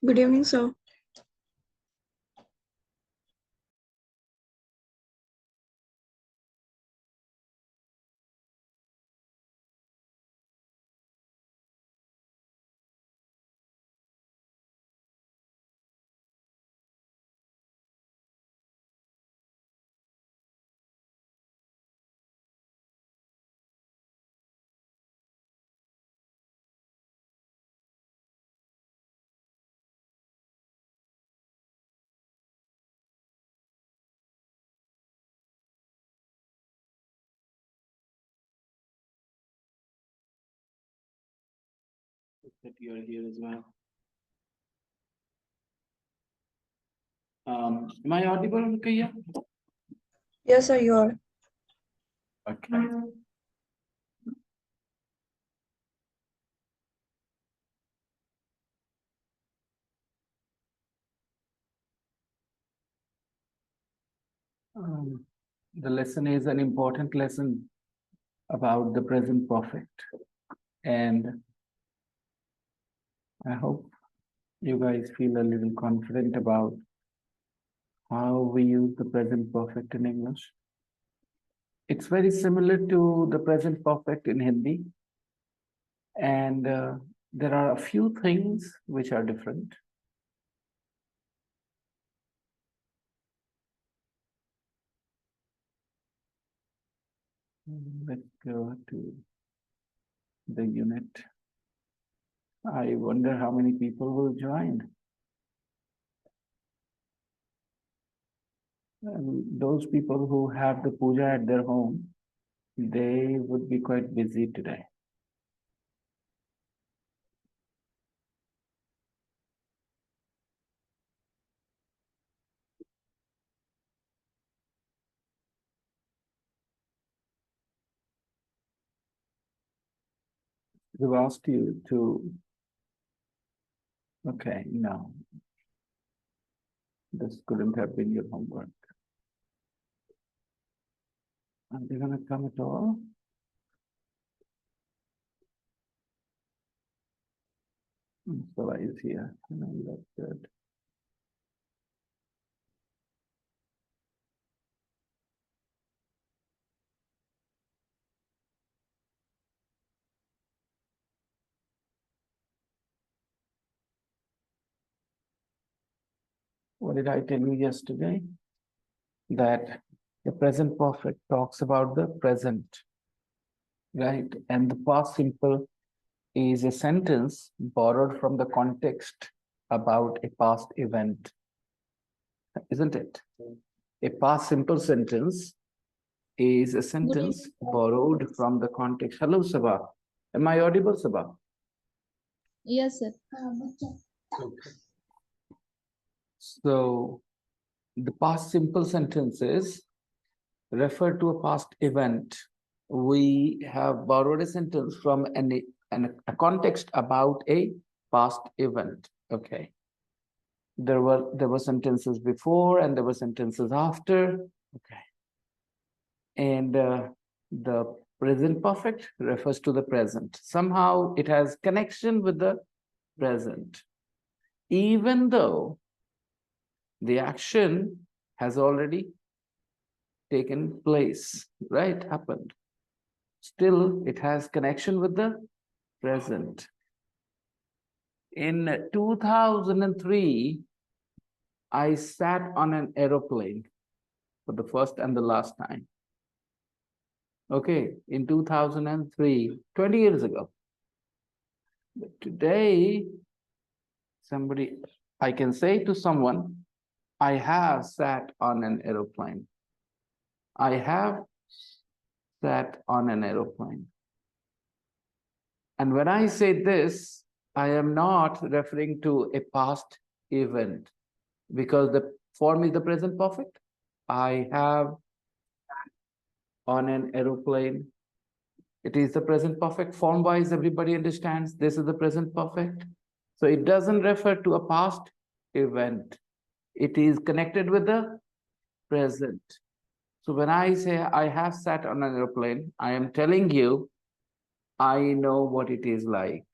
Good evening, sir. That you are here as well. Am I audible, Kaya? Yes, sir, you are. Okay. The lesson is an important lesson about the present perfect. And I hope you guys feel a little confident about how we use the present perfect in English. It's very similar to the present perfect in Hindi. And there are a few things which are different. Let's go to the unit. I wonder how many people will join. Those people who have the puja at their home, they would be quite busy today. They've asked you to, okay, no, this couldn't have been your homework. Are they gonna come at all? So I is here. No, that's good. What did I tell you yesterday? That the present perfect talks about the present, right? And the past simple is a sentence borrowed from the context about a past event, isn't it? A past simple sentence is a sentence borrowed from the context. Hello, Sabah. Am I audible, Sabah? Yes, sir. Okay. So the past simple sentences refer to a past event. We have borrowed a sentence from a context about a past event. Okay. There were sentences before and there were sentences after. Okay. And the present perfect refers to the present. Somehow it has connection with the present, even though the action has already taken place, right? Happened. Still, it has connection with the present. In 2003, I sat on an aeroplane for the first and the last time. Okay, in 2003, 20 years ago. But today, I can say to someone, I have sat on an aeroplane. I have sat on an aeroplane. And when I say this, I am not referring to a past event because the form is the present perfect. I have on an aeroplane. It is the present perfect. Form wise, everybody understands this is the present perfect. So it doesn't refer to a past event. It is connected with the present. So when I say I have sat on an aeroplane, I am telling you, I know what it is like.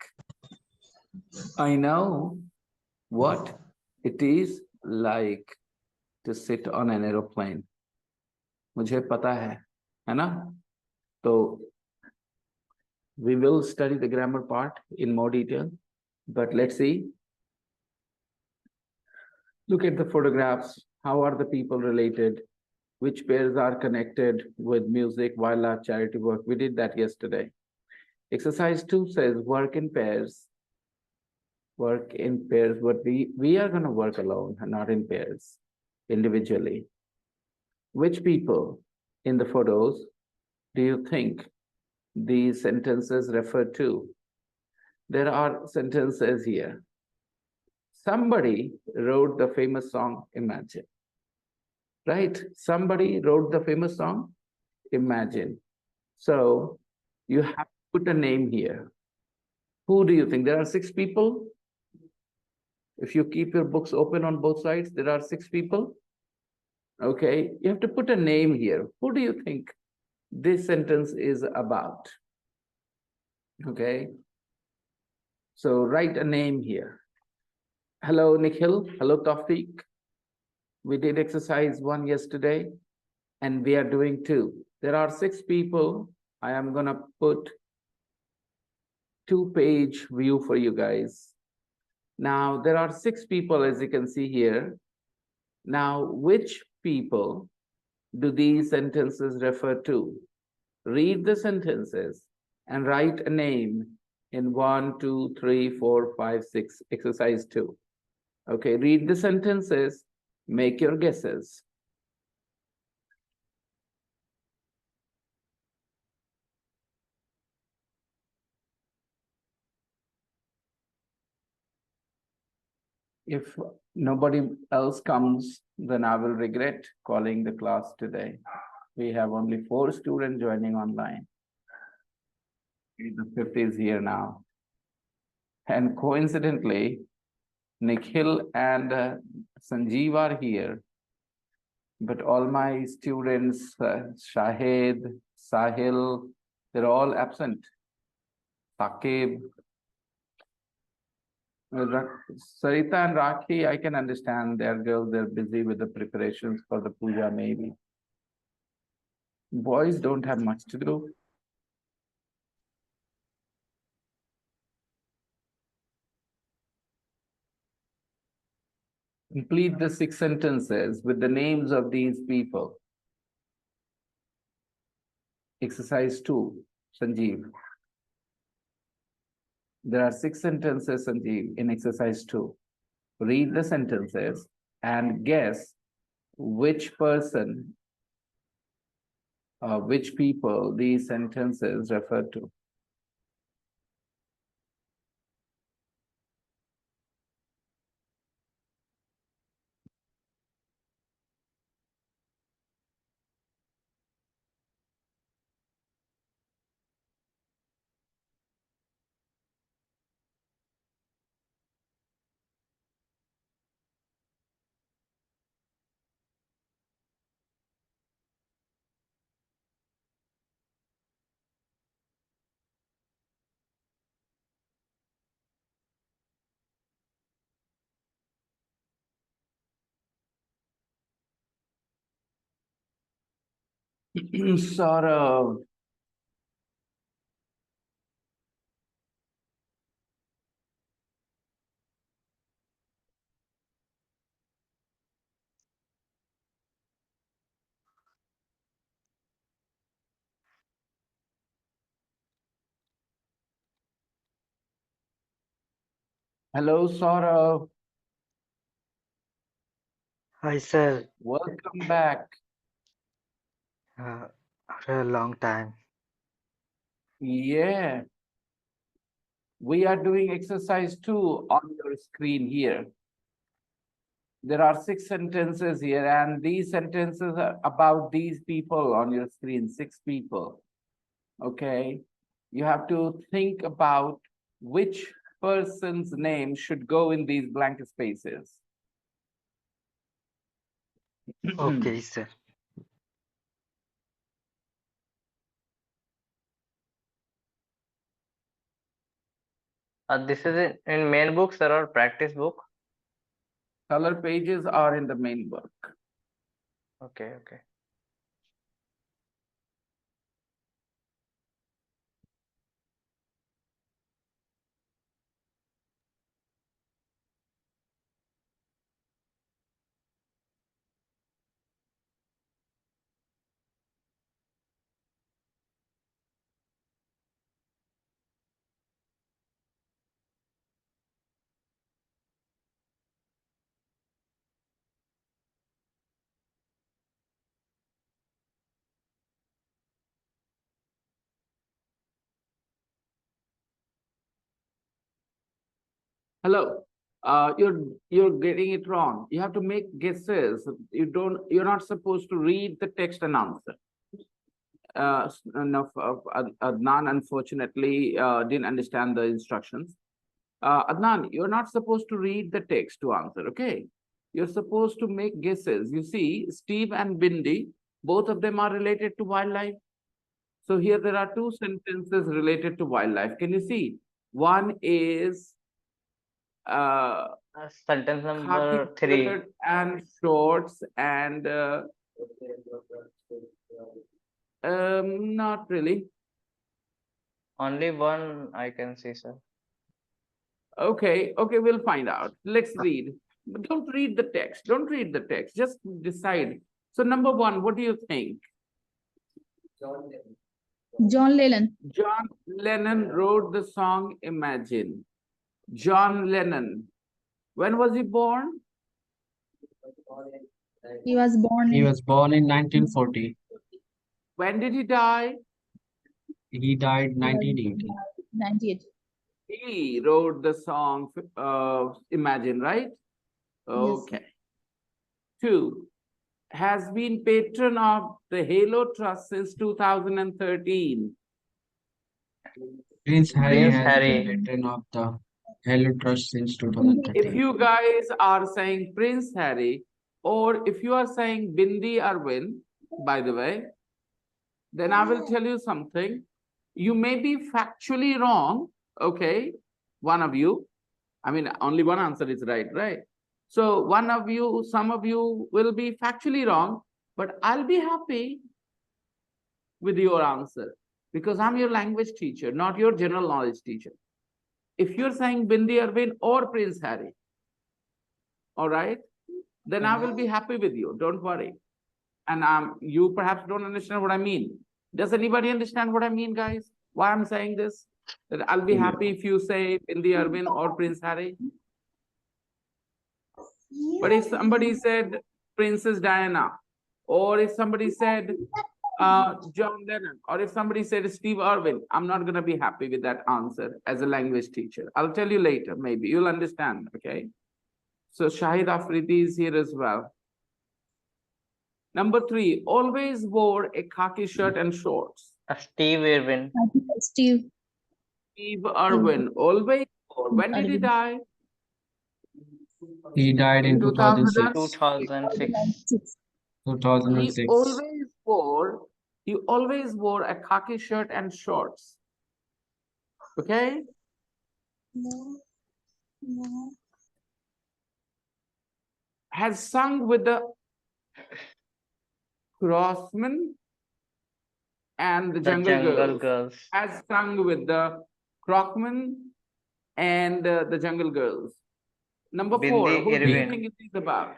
I know what it is like to sit on an aeroplane. मुझे पता है ना? So we will study the grammar part in more detail, but let's see. Look at the photographs. How are the people related? Which pairs are connected with music, wildlife, charity work? We did that yesterday. Exercise 2 says work in pairs. Work in pairs, but we are going to work alone and not in pairs, individually. Which people in the photos do you think these sentences refer to? There are sentences here. Somebody wrote the famous song, Imagine. Right? Somebody wrote the famous song, Imagine. So you have to put a name here. Who do you think? There are 6 people. If you keep your books open on both sides, there are 6 people. Okay, you have to put a name here. Who do you think this sentence is about? Okay, so write a name here. Hello, Nikhil. Hello, Tawfiq. We did exercise 1 yesterday, and we are doing 2. There are 6 people. I am going to put 2-page view for you guys. Now, there are 6 people, as you can see here. Now, which people do these sentences refer to? Read the sentences and write a name in 1, 2, 3, 4, 5, 6, exercise 2. Okay, read the sentences, make your guesses. If nobody else comes, then I will regret calling the class today. We have only 4 students joining online. The 5th is here now. And coincidentally, Nikhil and Sanjeev are here. But all my students, Shahid, Sahil, they're all absent. Saqib, Sarita and Rakhi, I can understand they're girls, they're busy with the preparations for the puja maybe. Boys don't have much to do. Complete the 6 sentences with the names of these people. Exercise 2, Sanjeev. There are 6 sentences, Sanjeev, in exercise 2. Read the sentences and guess which person or which people these sentences refer to. Sort of. Hello, Saurav. Hi, sir. Welcome back. After a long time. Yeah, we are doing exercise 2 on your screen here. There are 6 sentences here, and these sentences are about these people on your screen, 6 people. Okay, you have to think about which person's name should go in these blank spaces. Okay, sir. This is in main book, sir, or practice book? Color pages are in the main work. Okay, okay. Hello. You're getting it wrong. You have to make guesses. You're not supposed to read the text and answer. No, Adnan unfortunately didn't understand the instructions. Adnan, you're not supposed to read the text to answer, okay? You're supposed to make guesses. You see, Steve and Bindi, both of them are related to wildlife. So here there are two sentences related to wildlife. Can you see? One is uh, Sentence khaki number 3. shirt and shorts and not really. Only one I can see, sir. Okay, we'll find out. Let's read. But don't read the text. Don't read the text. Just decide. So number one, what do you think? John Lennon. John Lennon wrote the song Imagine. John Lennon. When was he born? He was born He in was born in 1940. When did he die? He died 1980. 98. He wrote the song Imagine, right? Okay. Two, has been patron of the Halo Trust since 2013. Prince Harry Prince has been Harry. patron of the Hello Trust since If 2013. you guys are saying Prince Harry, or if you are saying Bindi Arvind, by the way, then I will tell you something. You may be factually wrong, okay? One of you. I mean, only one answer is right, right? So one of you, some of you will be factually wrong, but I'll be happy with your answer because I'm your language teacher, not your general knowledge teacher. If you're saying Bindi Arvind or Prince Harry, all right, then I will be happy with you. Don't worry. And you perhaps don't understand what I mean. Does anybody understand what I mean, guys? Why I'm saying this? That I'll be happy if you say Bindi Arvind or Prince Harry. But if somebody said Princess Diana, or if somebody said John Lennon, or if somebody said Steve Irwin, I'm not going to be happy with that answer as a language teacher. I'll tell you later, maybe you'll understand. Okay. So Shahid Afridi is here as well. Number three, always wore a khaki shirt and shorts. Steve Irwin. Steve Steve Irwin, always wore. When did he Irwin. die? He died in 2006. 2006. 2006. He always wore a khaki shirt and shorts. Okay? Has sung with the Crossmen and the The Jungle Jungle Girls. Girls. Has sung with the Crockmen and the Jungle Girls. Number Bindi four, who do you Irwin. think it is about?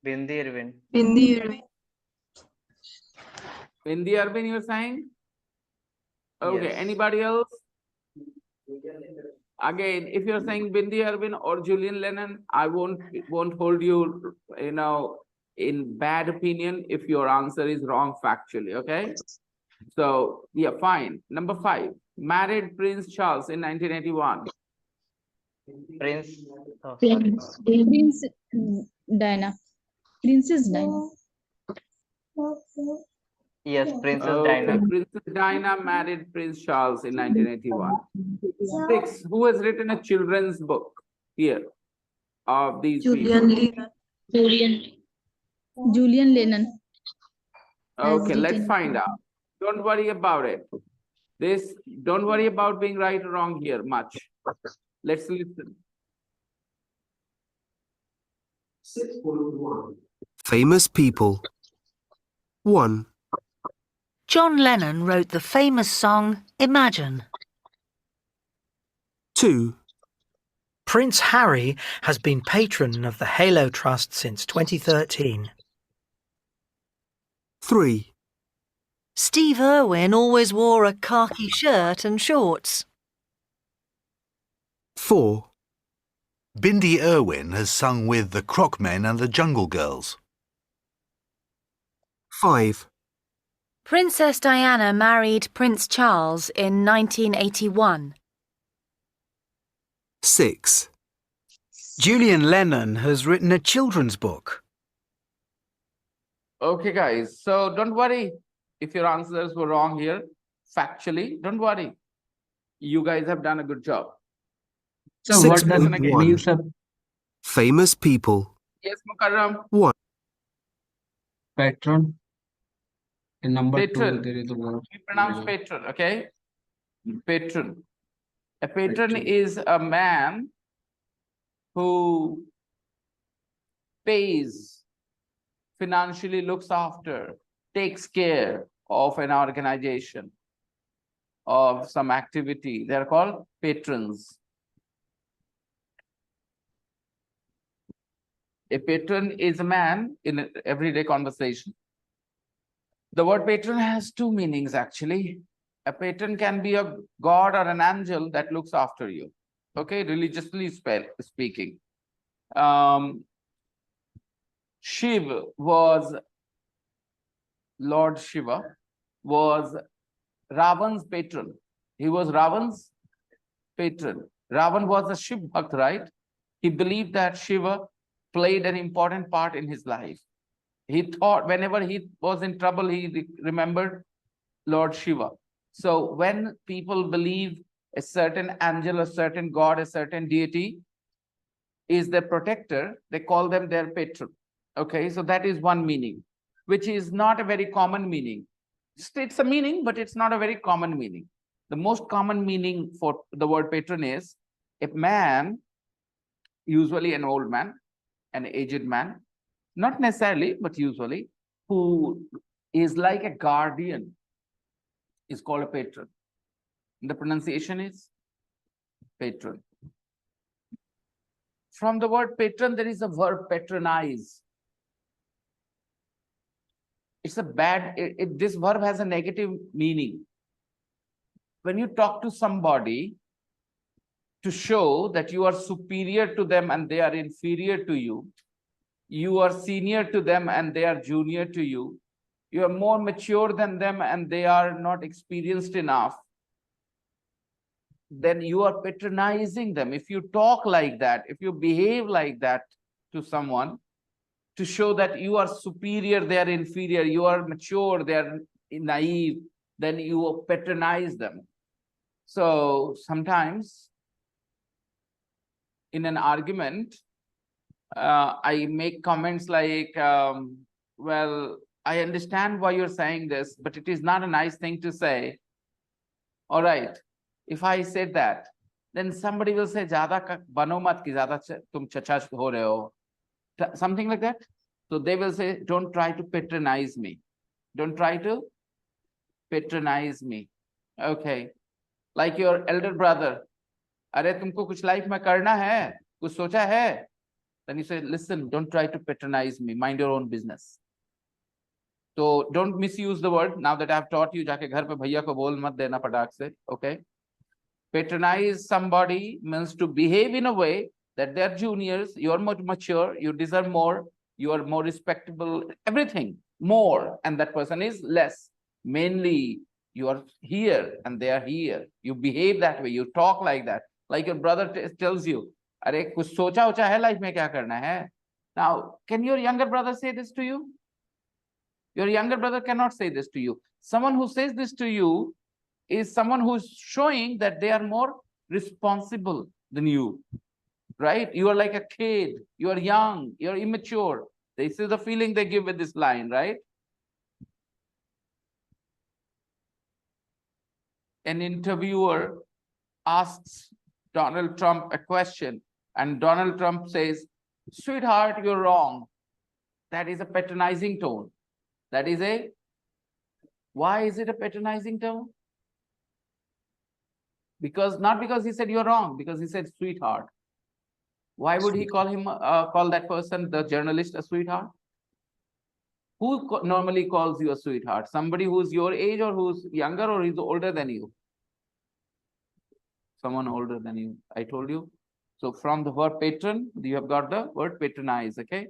Bindi Irwin. Bindi Irving. Bindi Arvind, you're saying? Okay, Yes. anybody else? Again, if you're saying Bindi Arvind or Julian Lennon, I won't hold you, in bad opinion if your answer is wrong factually, okay? So, yeah, fine. Number five, married Prince Charles in 1981. Prince. Oh, sorry. Prince Diana. Princess Diana. Yes, Princess Okay, Diana. Princess Diana married Prince Charles in 1981. Six, who has written a children's book here of these people? Julian Lennon. has Okay, let's written- find out. Don't worry about it. Don't worry about being right or wrong here much. Let's listen. Famous people. 1, John Lennon wrote the famous song Imagine. 2, Prince Harry has been patron of the Halo Trust since 2013. 3, Steve Irwin always wore a khaki shirt and shorts. 4, Bindi Irwin has sung with the Crockmen and the Jungle Girls. 5, Princess Diana married Prince Charles in 1981. 6, Julian Lennon has written a children's book. Okay, guys. So don't worry if your answers were wrong here. Factually, don't worry. You guys have done a good job. So what does Listen it again. mean, sir? famous people. Yes, Mukarram. 1, Patron. In number Patron. 2, there is a word. We pronounce patron, okay? Patron. A patron Patron. is a man who pays, financially looks after, takes care of an organization, of some activity. They're called patrons. A patron is a man in an everyday conversation. The word patron has two meanings, actually. A patron can be a god or an angel that looks after you, okay, religiously speaking. Shiva was, Lord Shiva was Ravan's patron. He was Ravan's patron. Ravan was a Shiv Bhakt, right? He believed that Shiva played an important part in his life. He thought whenever he was in trouble, he remembered Lord Shiva. So when people believe a certain angel, a certain god, a certain deity is their protector, they call them their patron. Okay, so that is one meaning, which is not a very common meaning. It's a meaning, but it's not a very common meaning. The most common meaning for the word patron is a man, usually an old man, an aged man, not necessarily, but usually, who is like a guardian, is called a patron. The pronunciation is patron. From the word patron, there is a verb patronize. It's a bad, this verb has a negative meaning. When you talk to somebody to show that you are superior to them and they are inferior to you, you are senior to them and they are junior to you, you are more mature than them and they are not experienced enough, then you are patronizing them. If you talk like that, if you behave like that to someone, to show that you are superior, they are inferior, you are mature, they are naive, then you patronize them. So sometimes in an argument, I make comments like, well, I understand why you're saying this, but it is not a nice thing to say. All right, if I said that, then somebody will say, "Jada bano mat ki jada tum chacha ho rahe ho." Something like that. So they will say, don't try to patronize me. Don't try to patronize me. Okay. Like your elder brother. Are tumko kuch life mein karna hai? Kuch socha hai? Then you say, listen, don't try to patronize me. Mind your own business. So don't misuse the word. Now that I've taught you, jaake ghar pe bhaiya ko bol mat dena padak se. Okay. Patronize somebody means to behave in a way that they're juniors, you're more mature, you deserve more, you are more respectable, everything more, and that person is less. Mainly, you are here and they are here. You behave that way, you talk like that. Like your brother tells you, "Are kuch socha ocha hai life mein kya karna hai?" Now, can your younger brother say this to you? Your younger brother cannot say this to you. Someone who says this to you is someone who's showing that they are more responsible than you, right? You are like a kid, you are young, you're immature. This is the feeling they give with this line, right? An interviewer asks Donald Trump a question and Donald Trump says, Sweetheart, you're wrong. That is a patronizing tone. That is a, why is it a patronizing tone? Because not because he said you're wrong, because he said sweetheart. Why would he call him, call that person, the journalist, a sweetheart? Who normally calls you a sweetheart? Somebody who's your age or who's younger or is older than you? Someone older than you, I told you. So from the word patron, you have got the word patronize, okay?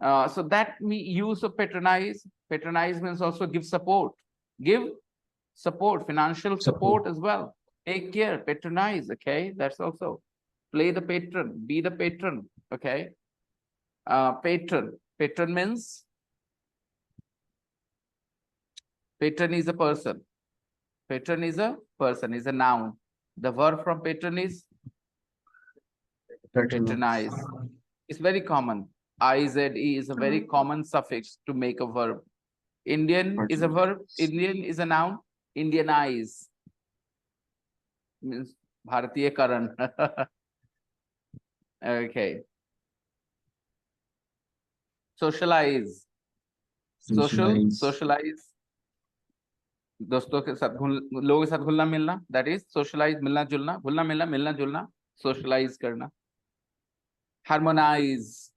So that use of patronize means also give support. Give support, financial support as well. Take care, patronize, okay? That's also play the patron, be the patron, okay? Patron means patron is a person. Patron is a person, is a noun. The verb from patron is patronize. It's very common. IZE is a very common suffix to make a verb. Indian is a verb. Indian is a noun. Indianize means Bharatiya Karan. Okay. Socialize. Socialize. दोस्तों के साथ लोगों के साथ घुलना मिलना, that is socialize, मिलना जुलना, घुलना मिलना, मिलना जुलना, socialize करना. Harmonize.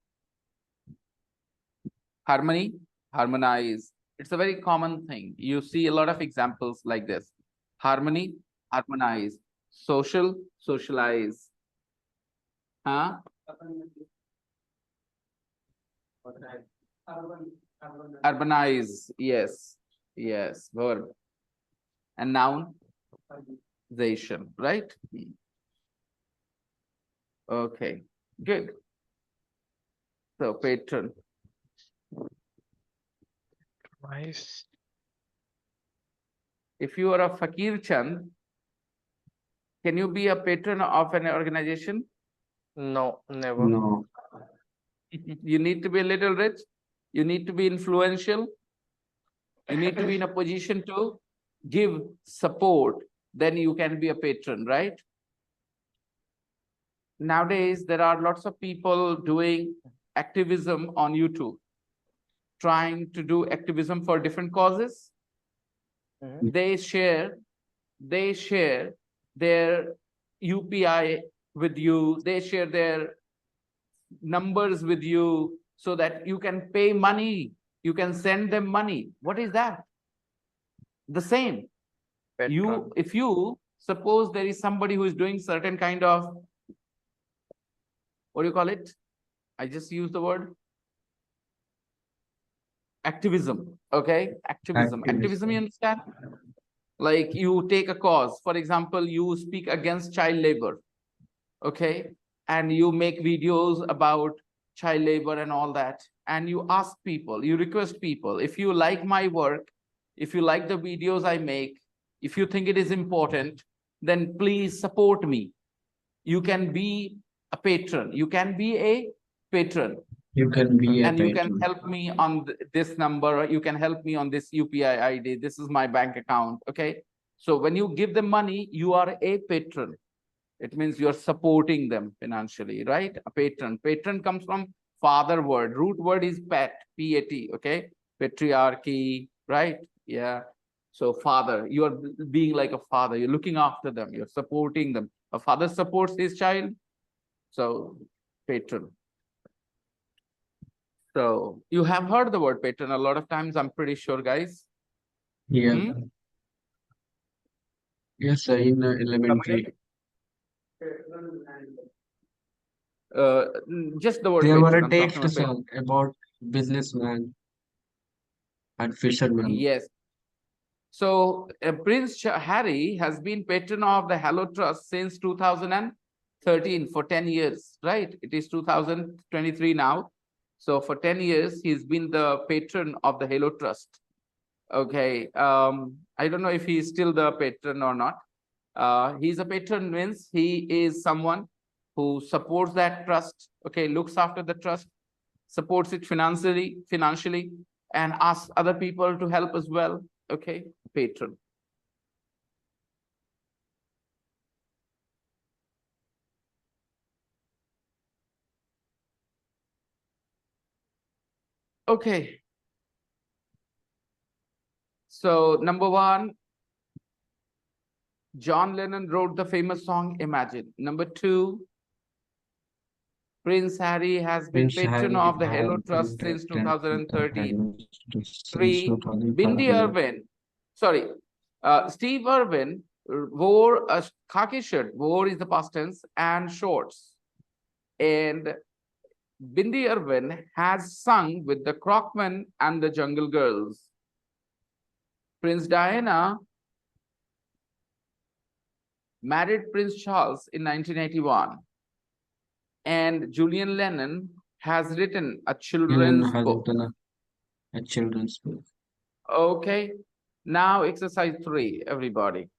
Harmony, harmonize. It's a very common thing. You see a lot of examples like this. Harmony, harmonize. Social, socialize. Huh? Urbanize. Yes. Yes. Verb. And noun? Zation. Right? Okay. Good. So patron. Nice. If you are a Fakir Chand, can you be a patron of an organization? No, never. No. You need to be a little rich. You need to be influential. You need to be in a position to give support. Then you can be a patron, right? Nowadays, there are lots of people doing activism on YouTube, trying to do activism for different causes. Mhm. They share their UPI with you. They share their numbers with you so that you can pay money. You can send them money. What is that? The same. Patron. If you suppose there is somebody who is doing certain kind of, what do you call it? I just used the word activism. Okay, activism, you understand? Like you take a cause, for example, you speak against child labor, okay, and you make videos about child labor and all that, and you ask people, you request people, if you like my work, if you like the videos I make, if you think it is important, then please support me. You can be a patron. You can be a patron. You can be a And you can patron. help me on this number, or you can help me on this UPI ID. This is my bank account. Okay. So when you give them money, you are a patron. It means you're supporting them financially, right? A patron. Patron comes from father word. Root word is pat, P-A-T. Okay. Patriarchy, right? Yeah. So father, you are being like a father. You're looking after them. You're supporting them. A father supports his child. So patron. So you have heard the word patron a lot of times, I'm pretty sure, guys. Yeah. Hmm? Yes, sir, in elementary. Just the word There were patron. a I'm talking text, about sir, patron. about businessman and fisherman. Yes. So Prince Harry has been patron of the Hello Trust since 2013 for 10 years, right? It is 2023 now. So for 10 years, he's been the patron of the Hello Trust. Okay. I don't know if he's still the patron or not. He's a patron means he is someone who supports that trust, okay, looks after the trust, supports it financially, and asks other people to help as well, okay, patron. Okay. So number one, John Lennon wrote the famous song Imagine. Number two, Prince Harry has been Prince patron Harry of the has Halo been Trust since captain of the 2013. Halos since Three, Bindi 2013. Irwin, sorry, Steve Irwin wore a khaki shirt, wore is the past tense, and shorts. And Bindi Irwin has sung with the Crockmen and the Jungle Girls. Prince Diana married Prince Charles in 1981. And Julian Lennon has written a Lennon children's has book. written a children's book. Okay. Now exercise 3, everybody.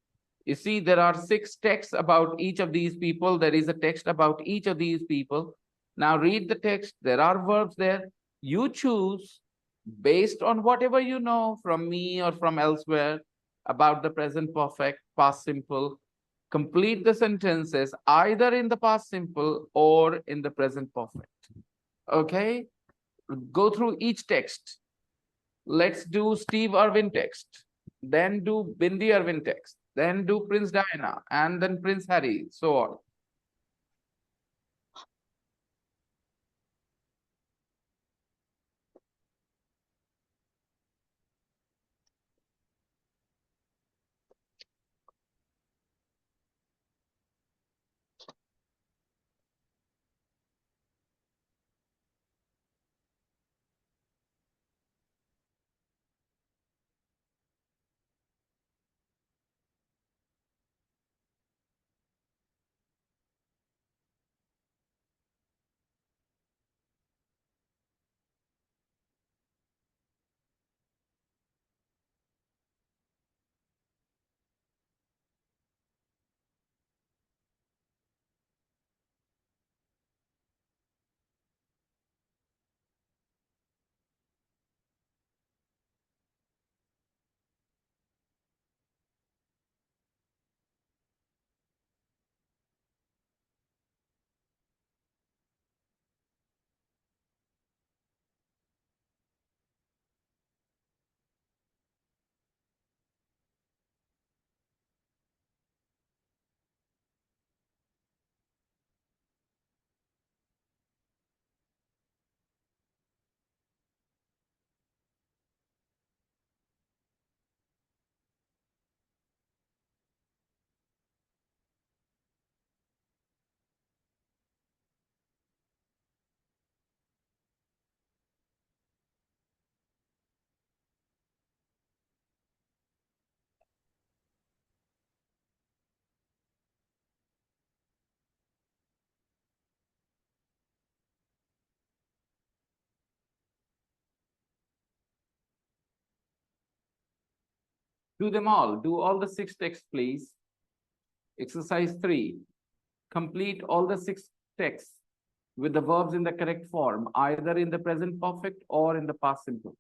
You see, there are 6 texts about each of these people. There is a text about each of these people. Now read the text. There are verbs there. You choose based on whatever you know from me or from elsewhere about the present perfect, past simple. Complete the sentences either in the past simple or in the present perfect. Okay? Go through each text. Let's do Steve Irwin text, then do Bindi Irwin text, then do Prince Diana, and then Prince Harry, so on. Do them all. Do all the 6 texts, please. Exercise 3. Complete all the 6 texts with the verbs in the correct form, either in the present perfect or in the past simple.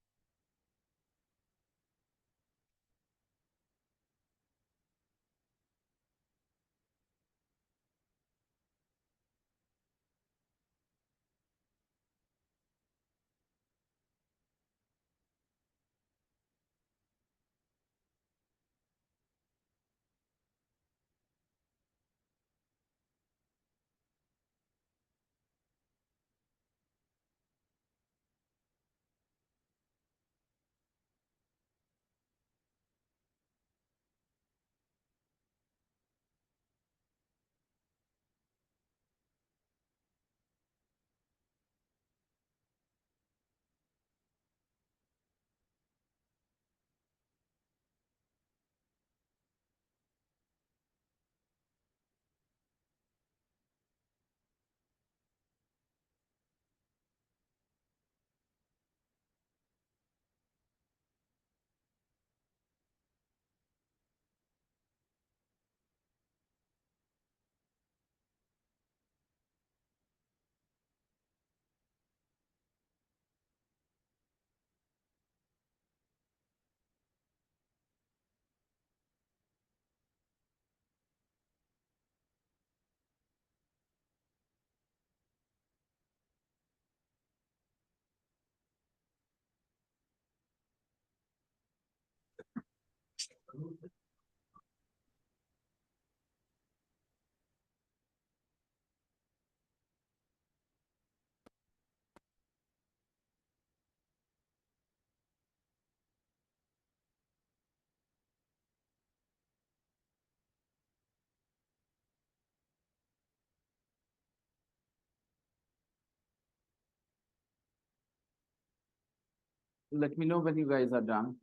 Let me know when you guys are done.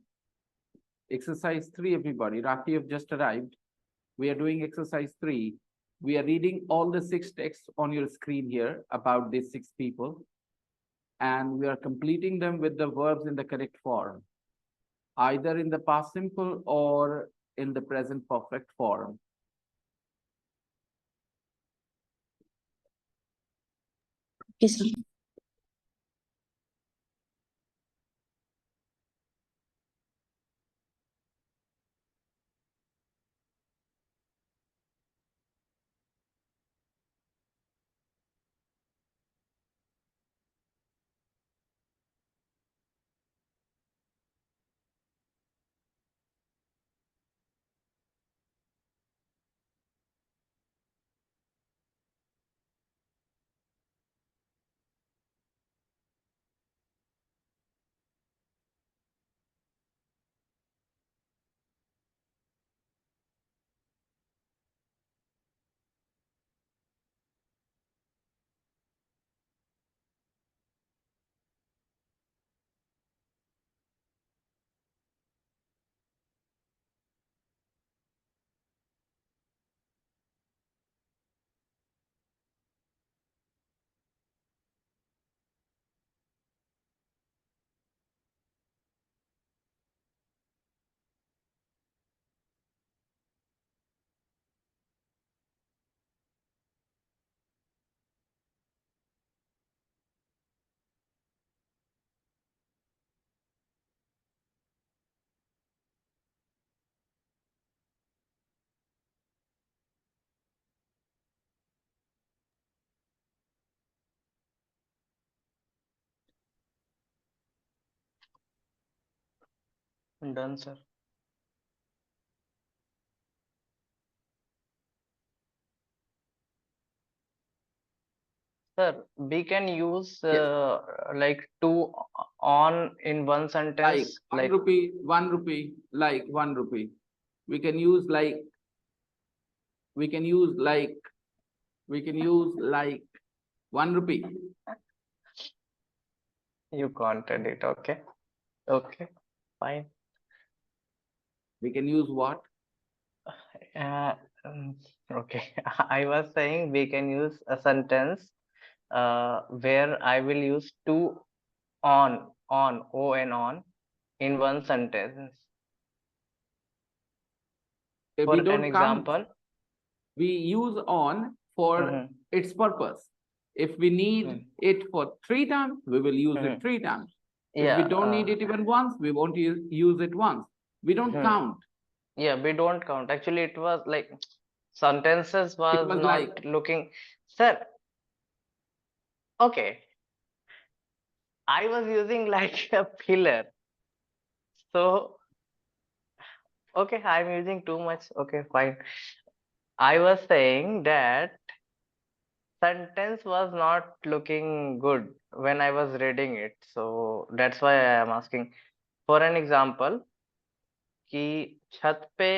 Exercise 3, everybody. Raki, you've just arrived. We are doing exercise 3. We are reading all the 6 texts on your screen here about these 6 people. And we are completing them with the verbs in the correct form, either in the past simple or in the present perfect form. Okay, sir. Done, sir. Sir, we can use like two on in one Like sentence. 1 rupee, 1 rupee, like 1 rupee. We can use like, we can use like, we can use like 1 rupee. You counted it. Okay. Okay. Fine. We can use what? Uh, okay. I was saying we can use a sentence where I will use two O and on in one sentence. We For an don't count. example, We use on for Mhm. its purpose. If we need it for 3 times, we will use it 3 times. If we yeah, don't need it even once, we won't use it once. We don't count. yeah, we don't count. Actually, it was like sentences It was was not like, looking. Sir, okay, I was using like a filler. So, okay, I'm using too much. Okay, fine. I was saying that sentence was not looking good when I was reading it. So that's why I am asking. For an example, कि छत पे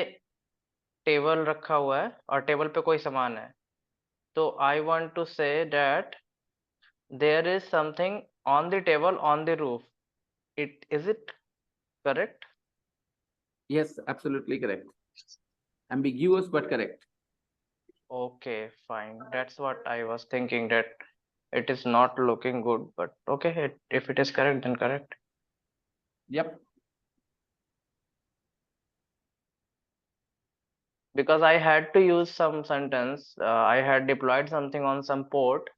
table रखा हुआ है और table पे कोई सामान है. So I want to say that there is something on the table on the roof. Is it correct? yes, absolutely correct. Ambiguous, but correct. Okay, fine. That's what I was thinking, that it is not looking good, but okay, if it is correct, then correct. Yep. Because I had to use some sentence. I had deployed something on some port.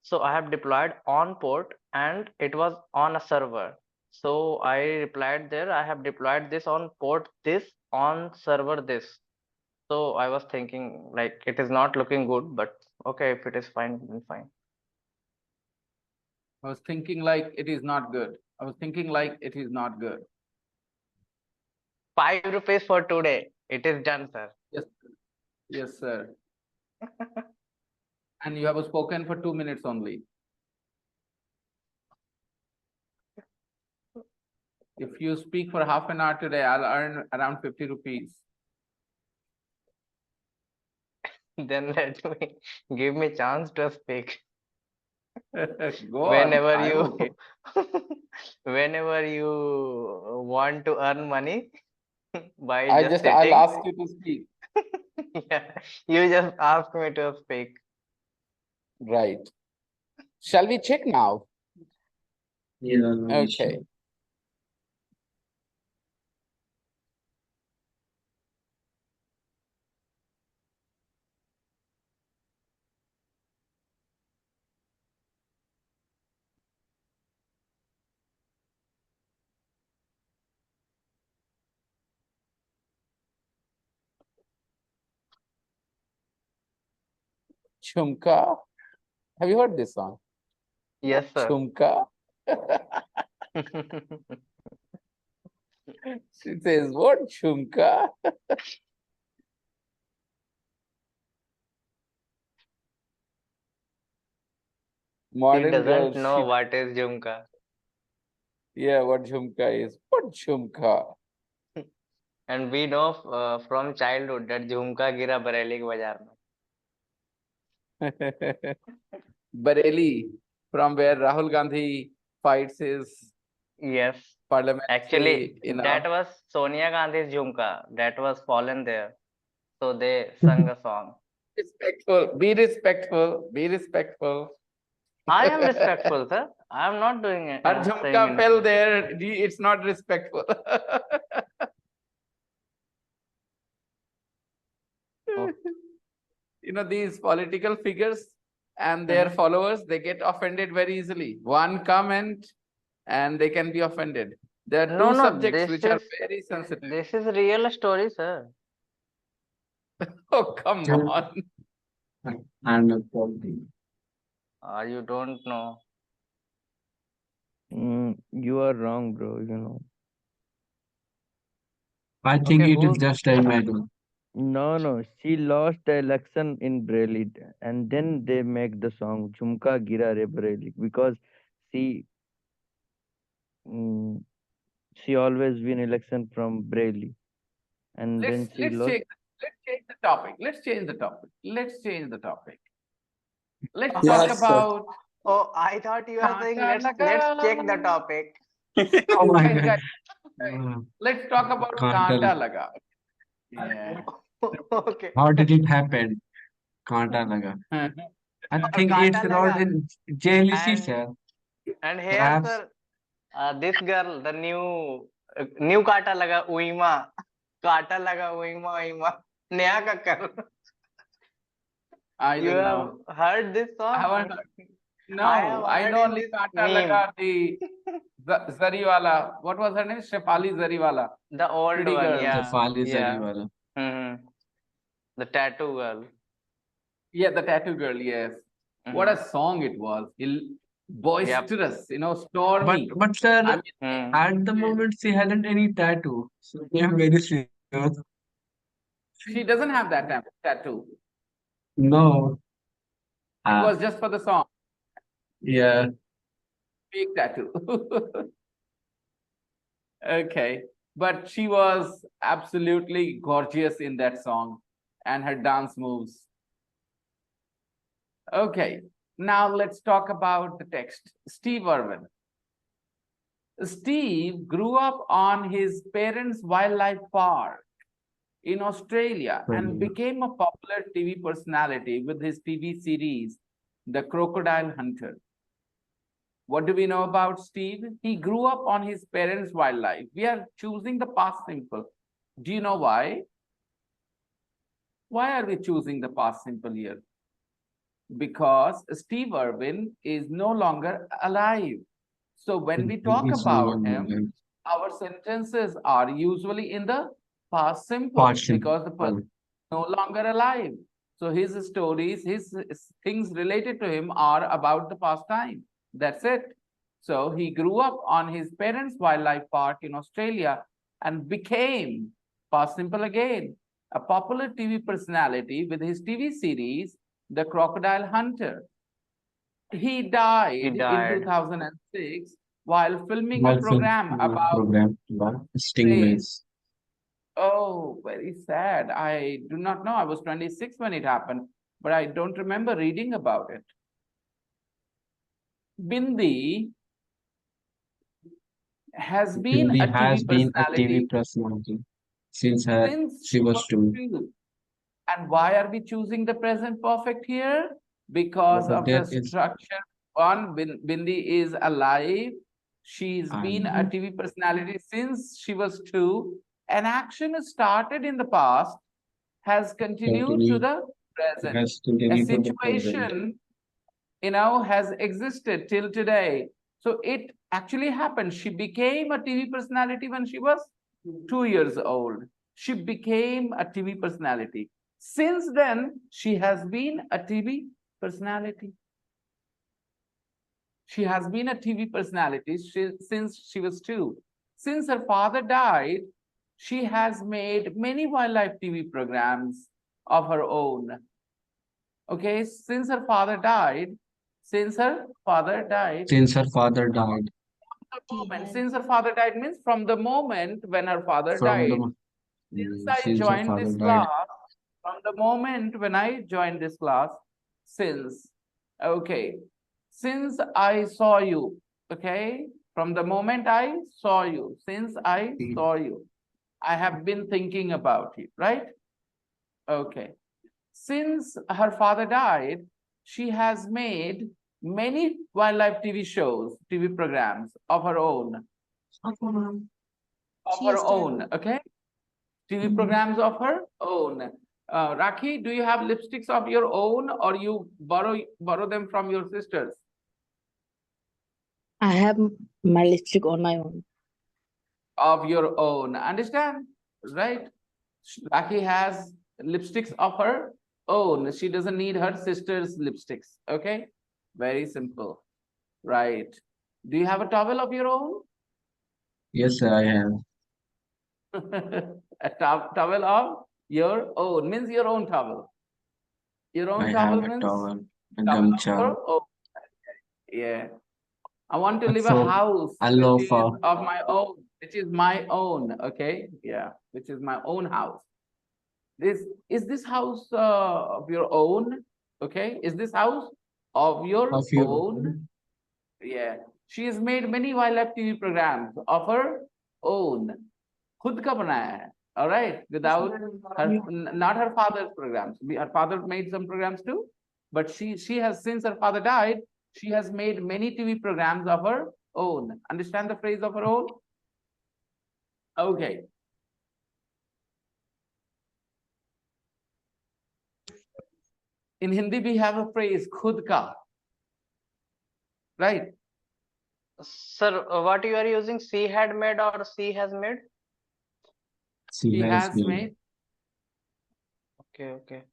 So I have deployed on port and it was on a server. So I replied there, I have deployed this on port this, on server this. So I was thinking like it is not looking good, but okay, if it is fine, then fine. I was thinking like it is not good. I was thinking like it is not good. ₹5 for today. It is done, sir. Yes, yes, sir. And you have spoken for 2 minutes only. If you speak for half an hour today, I'll earn around 50 rupees. Then give me chance to speak. Go on. Whenever I'm you okay. whenever you want to earn money by I'll sitting, ask you to speak. yeah, you just ask me to speak. Right. Shall we check now? Yeah, Okay. Chumka. Have you heard this song? Yes, sir. Chumka. She says, what chumka? He Modern doesn't girls. know what is Jhumka. Yeah, what jhumka is. What jhumka? And we know from childhood that Jhumka gira Bareilly ke bazaar mein. Bareilly, from where Rahul Gandhi fights his Yes. parliament. Actually, that was Sonia Gandhi's Jhumka. That was fallen there. So they sung a song. Respectful. Be respectful. Be respectful. I am respectful, sir. I am not doing it. Her jhumka fell there. It's not respectful. You know, these political figures and their followers, they get offended very easily. One comment and they can be offended. There are two subjects which are very sensitive. This is real story, sir. Oh, come on. And quality. You don't know. You are wrong, bro. You know. I think Okay, it is just a medal. No. She lost the election in Bareilly, and then they make the song "Jhumka Gira Re Bareilly" because she mm, she always win election from Bareilly, and then she lost. Let's change the topic. Let's change the topic. Let's change the topic. Let's Yes, talk sir. about. Oh, I thought you were saying let's check the topic. Oh my Guys, God. let's talk about Can't Kanta tell. Laga. Yeah. Okay. How did it happen? Kanta laga. I think Kanta it's rolled laga. in JLC, And- sir. And here, Perhaps. sir, this girl, the new Kata laga Uima. Kata laga Uima Uima. Neha Kakkar. I You don't have know. heard this song? I haven't heard. No, have I heard know in only this Kanta meme. Laga, the Zariwala. What was her name? Shefali Zariwala. The old Pretty one, girl. yeah. Fali Yeah. Zariwala. The tattoo girl. Yeah, the tattoo girl, yes. What a song it was. Boisterous, you know, stormy. But sir, I mean, at the moment she hadn't any tattoo. So I am very sure. she doesn't have that tattoo. No. It was just for the song. Yeah. Fake tattoo. Okay. But she was absolutely gorgeous in that song and her dance moves. Okay. Now let's talk about the text. Steve Irwin. Steve grew up on his parents' wildlife park in Australia and became a popular TV personality with his TV series, The Crocodile Hunter. What do we know about Steve? He grew up on his parents' wildlife. We are choosing the past simple. Do you know why? Why are we choosing the past simple here? Because Steve Irwin is no longer alive. So when we talk It's no about longer him, alive. our sentences are usually in the past simple Past simple. because the person is no longer alive. So his stories, his things related to him are about the past time. That's it. So he grew up on his parents' wildlife park in Australia and became, past simple again, a popular TV personality with his TV series, The Crocodile Hunter. He died in died. 2006 while filming a While program about program about stingrays. Oh, very sad. I do not know. I was 26 when it happened, but I don't remember reading about it. Bindi has been Bindi a has TV been a TV personality personality since since she was two. 2. And why are we choosing the present perfect here? Because Because of there the is structure. One, Bindi is alive. She's been a TV personality since she was 2. An action started in the past, has continued to the present. has A continued to the present. situation, has existed till today. So it actually happened. She became a TV personality when she was 2 years old. She became a TV personality. Since then, she has been a TV personality. She has been a TV personality since she was 2. Since her father died, she has made many wildlife TV programs of her own. Okay, since her father died, Since her father died. since her father died means from the moment when her father died. Since I Since her joined father this died. class, from the moment when I joined this class, since, okay, since I saw you, okay, from the moment I saw you, since I saw you, I have been thinking about you, right? Okay. Since her father died, she has made many wildlife TV shows, TV programs of her own. Okay? TV programs of her own. Rakhi, do you have lipsticks of your own or you borrow them from your sisters? I have my lipstick on my own. Of your own, understand? Right? Rakhi has lipsticks of her own. She doesn't need her sister's lipsticks. Okay? Very simple. Right. Do you have a towel of your own? Yes, sir, I have. A towel of your own means your own towel. Your own I towel have a means towel, a towel of gamcha, your own. Yeah. I want to a live a house a which is loafer. of my own, which is my own. Okay. Yeah. Which is my own house. Is this house of your own? Okay. Is this house of your Of your own? Yeah. She has made many wildlife TV programs of her own. खुद का बनाया है. All right. Without her, not her father's programs. Her father made some programs too, but she has, since her father died, she has made many TV programs of her own. Understand the phrase of her own? Okay. In Hindi, we have a phrase khud ka. Right? Sir, what you are using? She had made or she has made? She has made. Okay.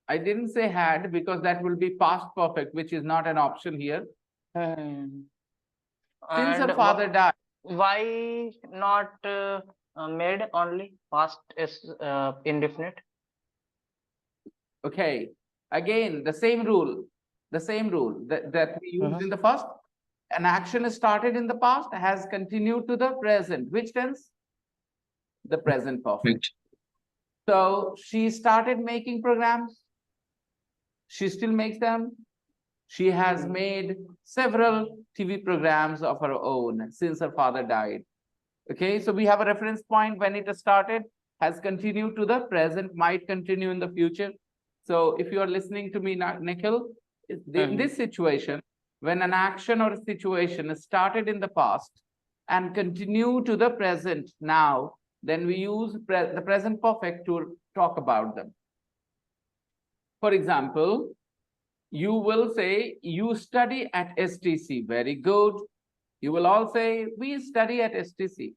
I didn't say had because that will be past perfect, which is not an option here. Since And her father died. why not made only? Past is indefinite. Okay. Again, the same rule that we used in the first. An action started in the past, has continued to the present. Which tense? The present perfect. So she started making programs. She still makes them. She has made several TV programs of her own since her father died. Okay, so we have a reference point when it started, has continued to the present, might continue in the future. So if you are listening to me, Nikhil, in this situation, when an action or a situation started in the past and continue to the present now, then we use the present perfect to talk about them. For example, you will say, you study at STC. Very good. You will all say, we study at STC.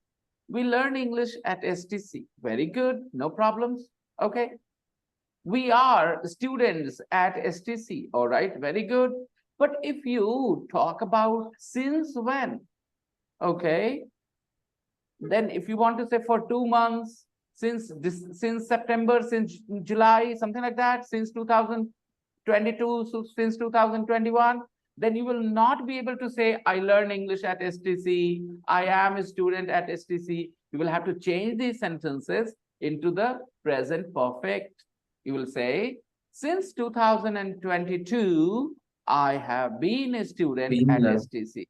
We learn English at STC. Very good. No problems. Okay. We are students at STC. All right. Very good. But if you talk about since when, okay, Then if you want to say for 2 months, since September, since July, something like that, since 2022, so since 2021, then you will not be able to say, I learn English at STC, I am a student at STC. You will have to change these sentences into the present perfect. You will say, since 2022, I have been a student at STC.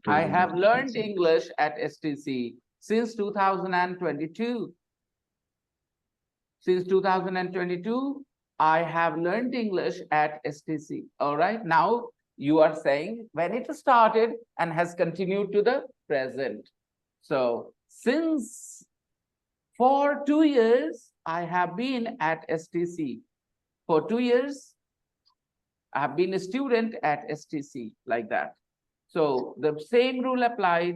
I have learned English at STC since 2022. Since 2022, I have learned English at STC. All right. Now you are saying when it started and has continued to the present. So since for 2 years, I have been at STC. For 2 years, I have been a student at STC, like that. So the same rule applies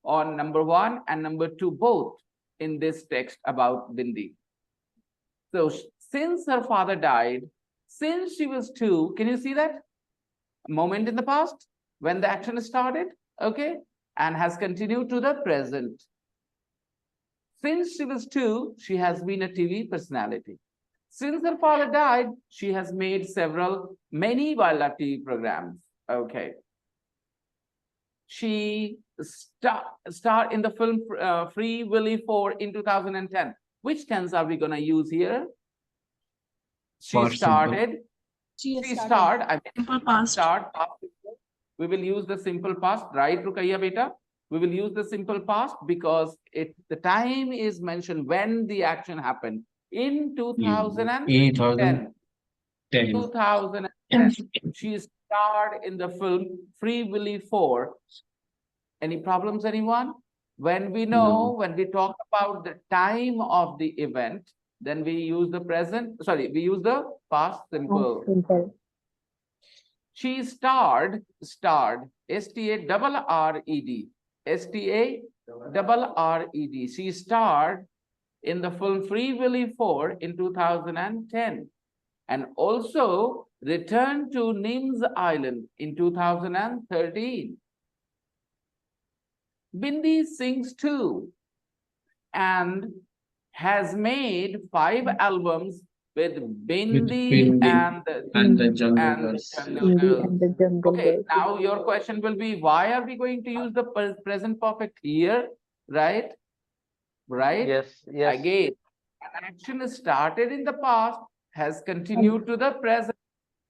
on number 1 and number 2 both in this text about Bindi. So since her father died, since she was 2, can you see that? A moment in the past when the action started, okay, and has continued to the present. Since she was 2, she has been a TV personality. Since her father died, she has made many wildlife TV programs. Okay. She starred in the film Free Willy 4 in 2010. Which tense are we going to use here? She started. Simple past. We will use the simple past, right, Rukaiya beta? We will use the simple past because the time is mentioned when the action happened in 2010. 2010. She starred in the film Free Willy 4. Any problems, anyone? When we know, when we talk about the time of the event, then we use the we use the past simple. She starred, S-T-A-R-R-E-D. S-T-A-R-R-E-D. She starred in the film Free Willy 4 in 2010 and also returned to Nims Island in 2013. Bindi sings too and has made 5 albums with Bindi and the Jungle Girls. Okay, now your question will be, why are we going to use the present perfect here, right? Right? Yes. Again, an action started in the past, has continued to the present.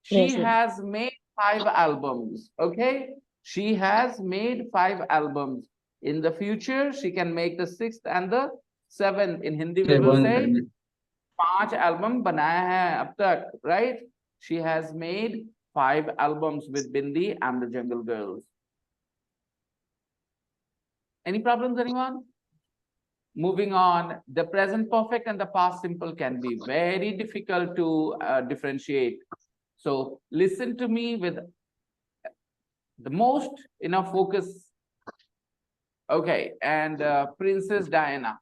She has made 5 albums, okay? She has made 5 albums. In the future, she can make the 6th and the 7th. In Hindi, we will say, 5 album banaya hai ab tak, right? She has made 5 albums with Bindi and the Jungle Girls. Any problems, anyone? Moving on, the present perfect and the past simple can be very difficult to differentiate. So listen to me with the most enough focus. Okay, and Princess Diana.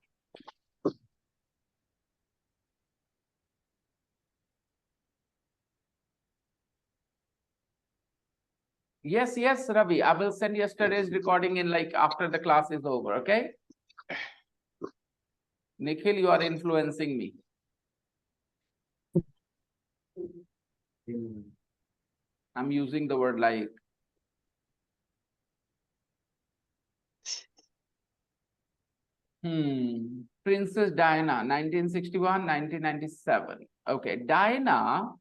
Yes, Ravi. I will send yesterday's recording in after the class is over, okay? Nikhil, you are influencing me. I'm using the word like. Princess Diana, 1961, 1997. Okay, Diana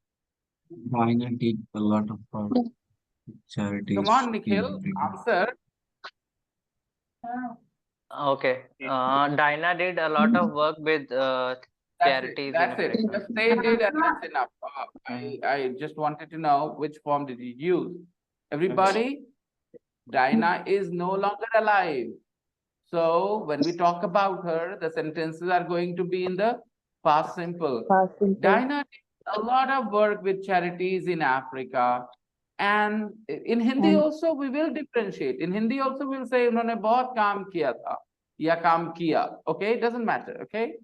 did a lot of charities. Come on, Nikhil, answer. Okay. Dinah did a lot of work with charities. That's it. Just say did and that's enough. I just wanted to know which form did you use. Everybody, Dinah is no longer alive. So when we talk about her, the sentences are going to be in the past simple. Dinah did a lot of work with charities in Africa. And in Hindi also we will differentiate. In Hindi also we will say उन्होंने बहुत काम किया था या काम किया. Okay, it doesn't matter. Okay.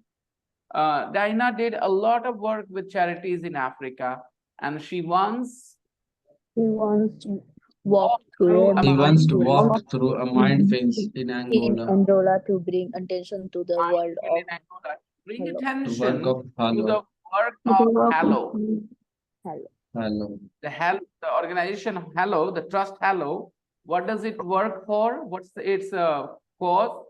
Dinah did a lot of work with charities in Africa, and she once walk through a He once minefield walked through a minefield in in Angola. Angola to bring attention to the world Minefield of in Angola. Bring hello. The attention work of to the Halo. work To the of work of Hello. hello. Hello. The organization of Hello, the trust Hello, what does it work for? What's its cause?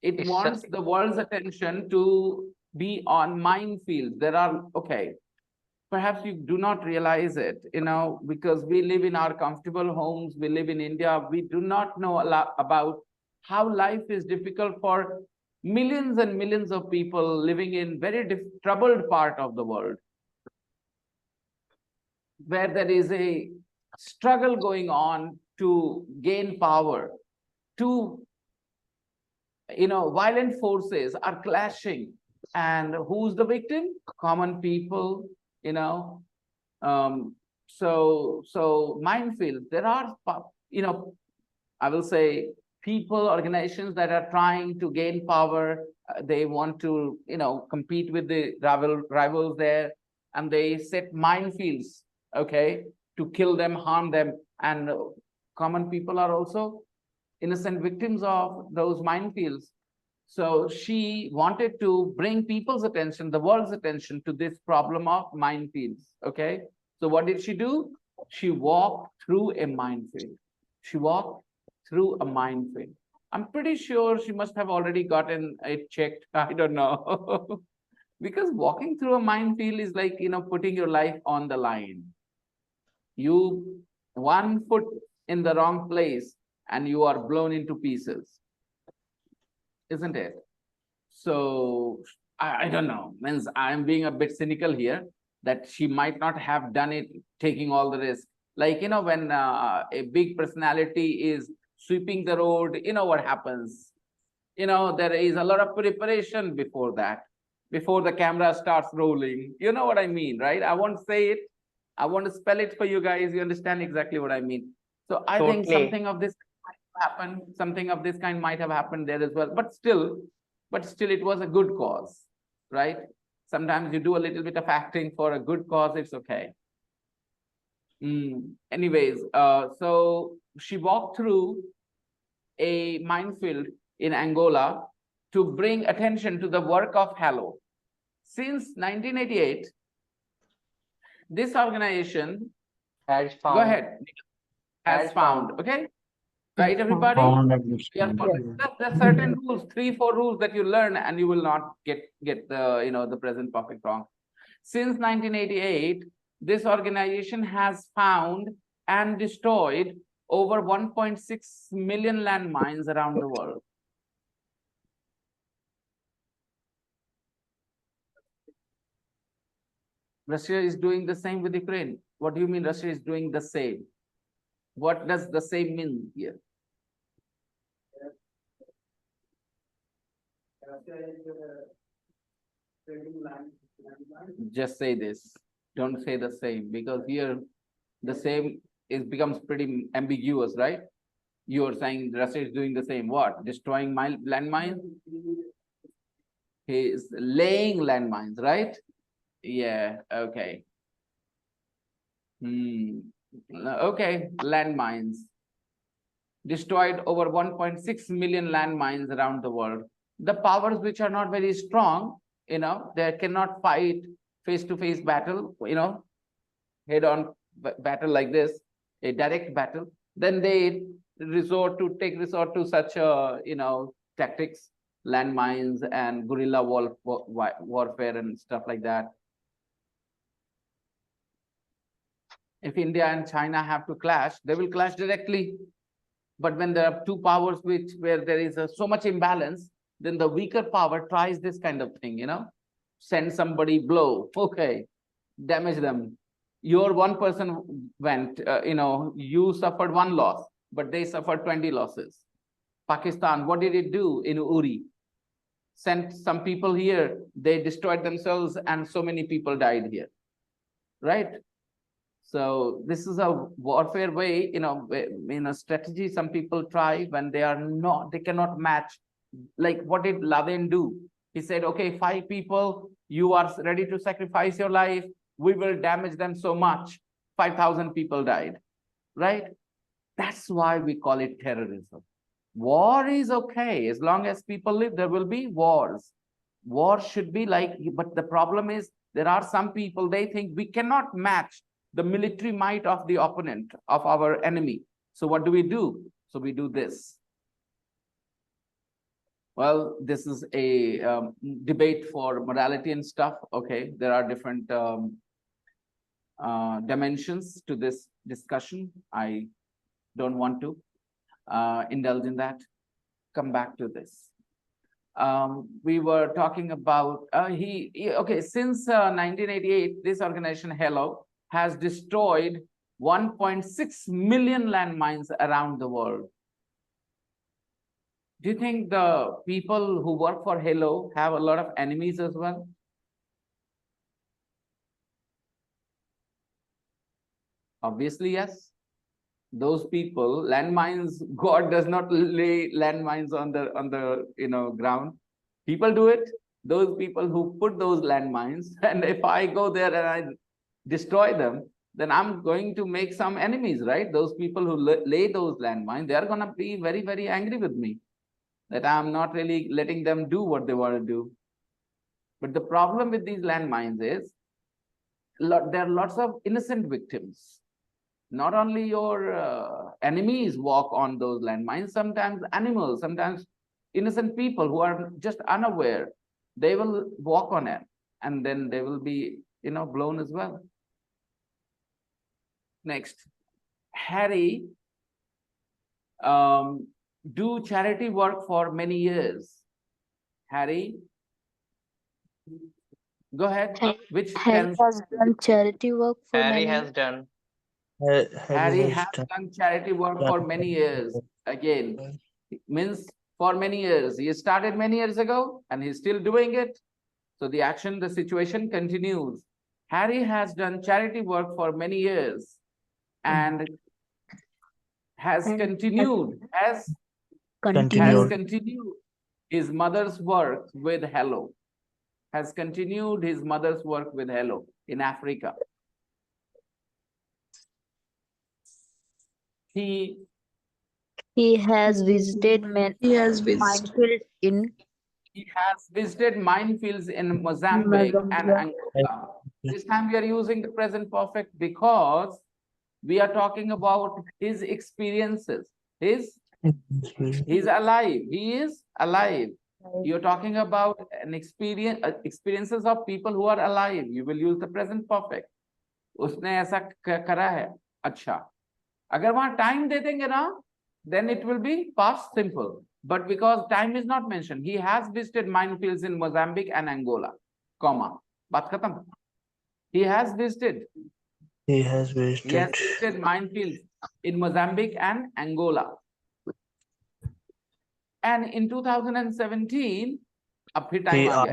It It's wants the world's attention to be on minefields. There are, okay, perhaps you do not realize it, because we live in our comfortable homes, we live in India, we do not know a lot about how life is difficult for millions and millions of people living in very troubled part of the world, where there is a struggle going on to gain power, two violent forces are clashing, and who's the victim? Common people. So minefield, there are I will say people, organizations that are trying to gain power. They want to compete with the rivals there, and they set minefields, okay, to kill them, harm them, and common people are also innocent victims of those minefields. So she wanted to bring people's attention, the world's attention, to this problem of minefields. Okay. So what did she do? She walked through a minefield. She walked through a minefield. I'm pretty sure she must have already gotten it checked. I don't know. Because walking through a minefield is like, putting your life on the line. You, 1 foot in the wrong place, and you are blown into pieces, isn't it? So I don't know, means I'm being a bit cynical here, that she might not have done it taking all the risk. Like, when a big personality is sweeping the road, what happens? There is a lot of preparation before that, before the camera starts rolling. You know what I mean, right? I won't say it. I want to spell it for you guys. You understand exactly what I mean. So I think Totally. something of this happen, something of this kind might have happened there as well, but still it was a good cause, right? Sometimes you do a little bit of acting for a good cause, it's okay. Anyways, so she walked through a minefield in Angola to bring attention to the work of Hello. Since 1988, this organization Has found. go ahead, has found, okay, right, everybody? Found Yeah, understand. there are certain rules, 3-4 rules that you learn, and you will not get the the present perfect wrong. Since 1988, this organization has found and destroyed over 1.6 million landmines around the world. Russia is doing the same with Ukraine. What do you mean Russia is doing the same? What does the same mean here? Just say this. Don't say the same, because here the same becomes pretty ambiguous, right? You are saying Russia is doing the same. What? Destroying my landmines? He is laying landmines, right? Yeah. Okay. Okay. Landmines. Destroyed over 1.6 million landmines around the world. The powers which are not very strong, they cannot fight face-to-face battle, head-on battle like this, a direct battle. Then they take resort to such tactics, landmines and guerrilla warfare and stuff like that. If India and China have to clash, they will clash directly. But when there are two powers where there is so much imbalance, then the weaker power tries this kind of thing, send somebody blow, okay, damage them. Your one person went, you suffered 1 loss, but they suffered 20 losses. Pakistan, what did it do in Uri? Sent some people here, they destroyed themselves, and so many people died here, right? So this is a warfare way, strategy some people try when they cannot match. Like, what did Laden do? He said, okay, 5 people, you are ready to sacrifice your life. We will damage them so much. 5,000 people died, right? That's why we call it terrorism. War is okay. As long as people live, there will be wars. War should be like, but the problem is there are some people, they think we cannot match the military might of the opponent, of our enemy. So what do? So we do this. Well, this is a debate for morality and stuff. Okay, there are different dimensions to this discussion. I don't want to indulge in that. Come back to this. We were talking about okay, since 1988, this organization Hello has destroyed 1.6 million landmines around the world. Do you think the people who work for Hello have a lot of enemies as well? Obviously, yes. Those people, landmines, God does not lay landmines on the ground. People do it. Those people who put those landmines, and if I go there and I destroy them, then I'm going to make some enemies, right? Those people who lay those landmines, they are going to be very, very angry with me that I'm not really letting them do what they want to do. But the problem with these landmines is there are lots of innocent victims. Not only your enemies walk on those landmines, sometimes animals, sometimes innocent people who are just unaware, they will walk on it and then they will be, blown as well. Next, Harry do charity work for many years. Harry, go ahead. Which Harry has done charity work for Harry many has done. Harry has done charity work for many years. Again, it means for many years. He started many years ago and he's still doing it. So the situation continues. Harry has done charity work for many years and has continued his mother's work with Hello. Has continued his mother's work with Hello in Africa. He has visited minefield in He has visited minefields in Mozambique and Angola. This time we are using the present perfect because we are talking about his experiences. He's alive. He is alive. You're talking about an experiences of people who are alive. You will use the present perfect. उसने ऐसा करा है. अच्छा. अगर वहाँ time दे देंगे ना, then it will be past simple. But because time is not mentioned, he has visited minefields in Mozambique and Angola, comma. बात खत्म. He has visited minefields in Mozambique and Angola. And in 2017,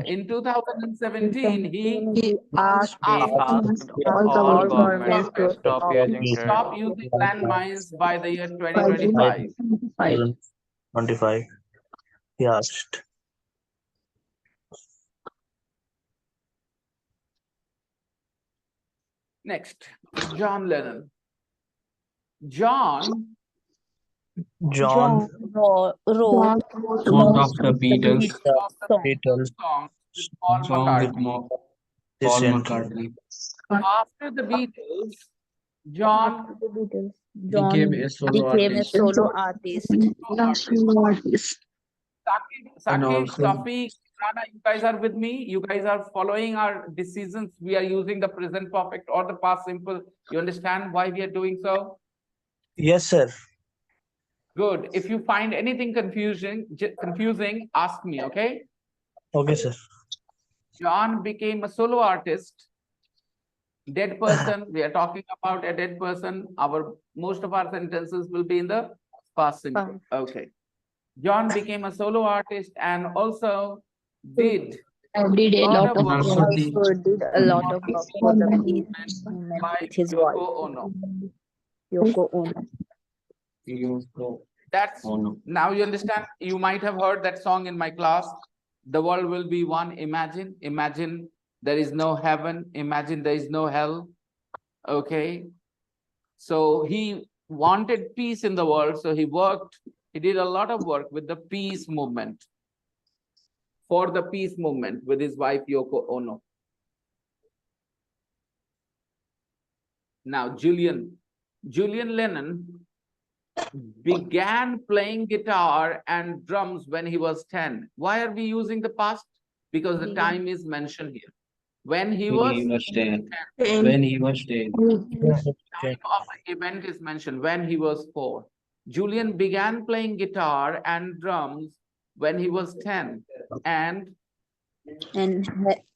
in 2017, he asked all governments to stop using landmines by the year 2025. 25. He asked. Next, John Lennon. John wrote Most of the Beatles songs with Paul McCartney. After the Beatles, John became a solo artist. Sakib, Safi, Rana, you guys are with me? You guys are following our decisions. We are using the present perfect or the past simple. You understand why we are doing so? Yes, sir. Good. If you find anything confusing, ask me, okay? Okay, sir. John became a solo artist. Dead person, we are talking about a dead person. Most of our sentences will be in the past simple. Okay. John became a solo artist and also did a lot of work for the peace movement with his wife. Yoko Ono. That's now you understand. You might have heard that song in my class. The world will be one. Imagine there is no heaven. Imagine there is no hell. Okay. So he wanted peace in the world, so he did a lot of work with the peace movement, for the peace movement with his wife Yoko Ono. Now, Julian Lennon began playing guitar and drums when he was 10. Why are we using the past? Because the time is mentioned here. When he was 10. When he was 10. Time of the event is mentioned when he was 4. Julian began playing guitar and drums when he was 10 and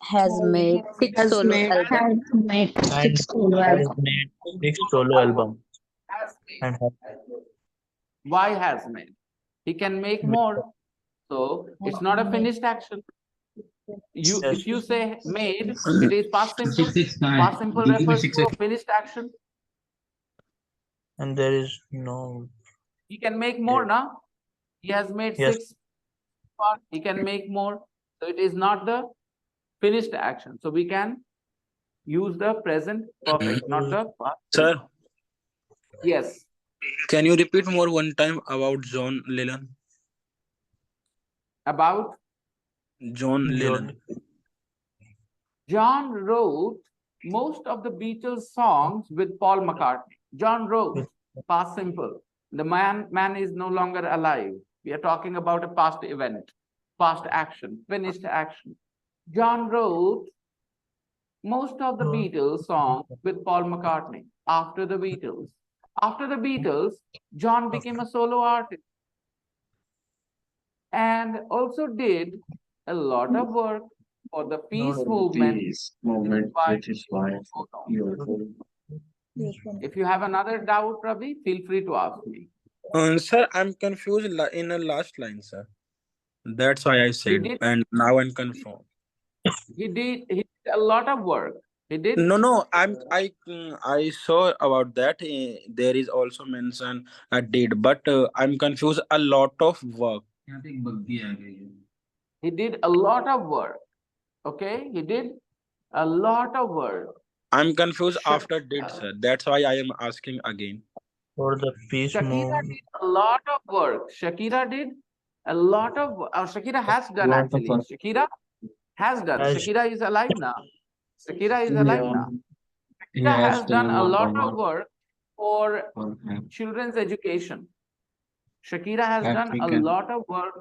has made six solo albums. Has made 6 solo albums. has made. And Why has made? He can make more. So it's not a finished action. If you say made, it is past simple. Past simple refers to a finished action. and there is no. He can make more now. He has made Yes. 6 parts. He can make more. So it is not the finished action. So we can use the present perfect, not the past. Sir, Yes. can you repeat more one time about John Lennon? About John Lennon. John wrote most of the Beatles songs with Paul McCartney. John wrote, past simple. The man is no longer alive. We are talking about a past event, past action, finished action. John wrote most of the Beatles songs with Paul McCartney after the Beatles. After the Beatles, John became a solo artist and also did a lot of work for the peace movement. Peace movement with his wife. If you have another doubt, Ravi, feel free to ask me. Sir, I'm confused in the last line, sir. That's why I said, and now I'm confirmed. He did a lot of work. He did. No, I saw about that. There is also mention I did, but I'm confused. A lot of work. He did a lot of work. Okay, he did a lot of work. I'm confused after did, sir. That's why I am asking again. For the peace Shakira movement. did a lot of work. Shakira did a lot of work. Shakira has done actually. Shakira has done. Shakira is alive now. Shakira is alive now. Shakira has done a lot of work for children's education. Shakira has done a lot of work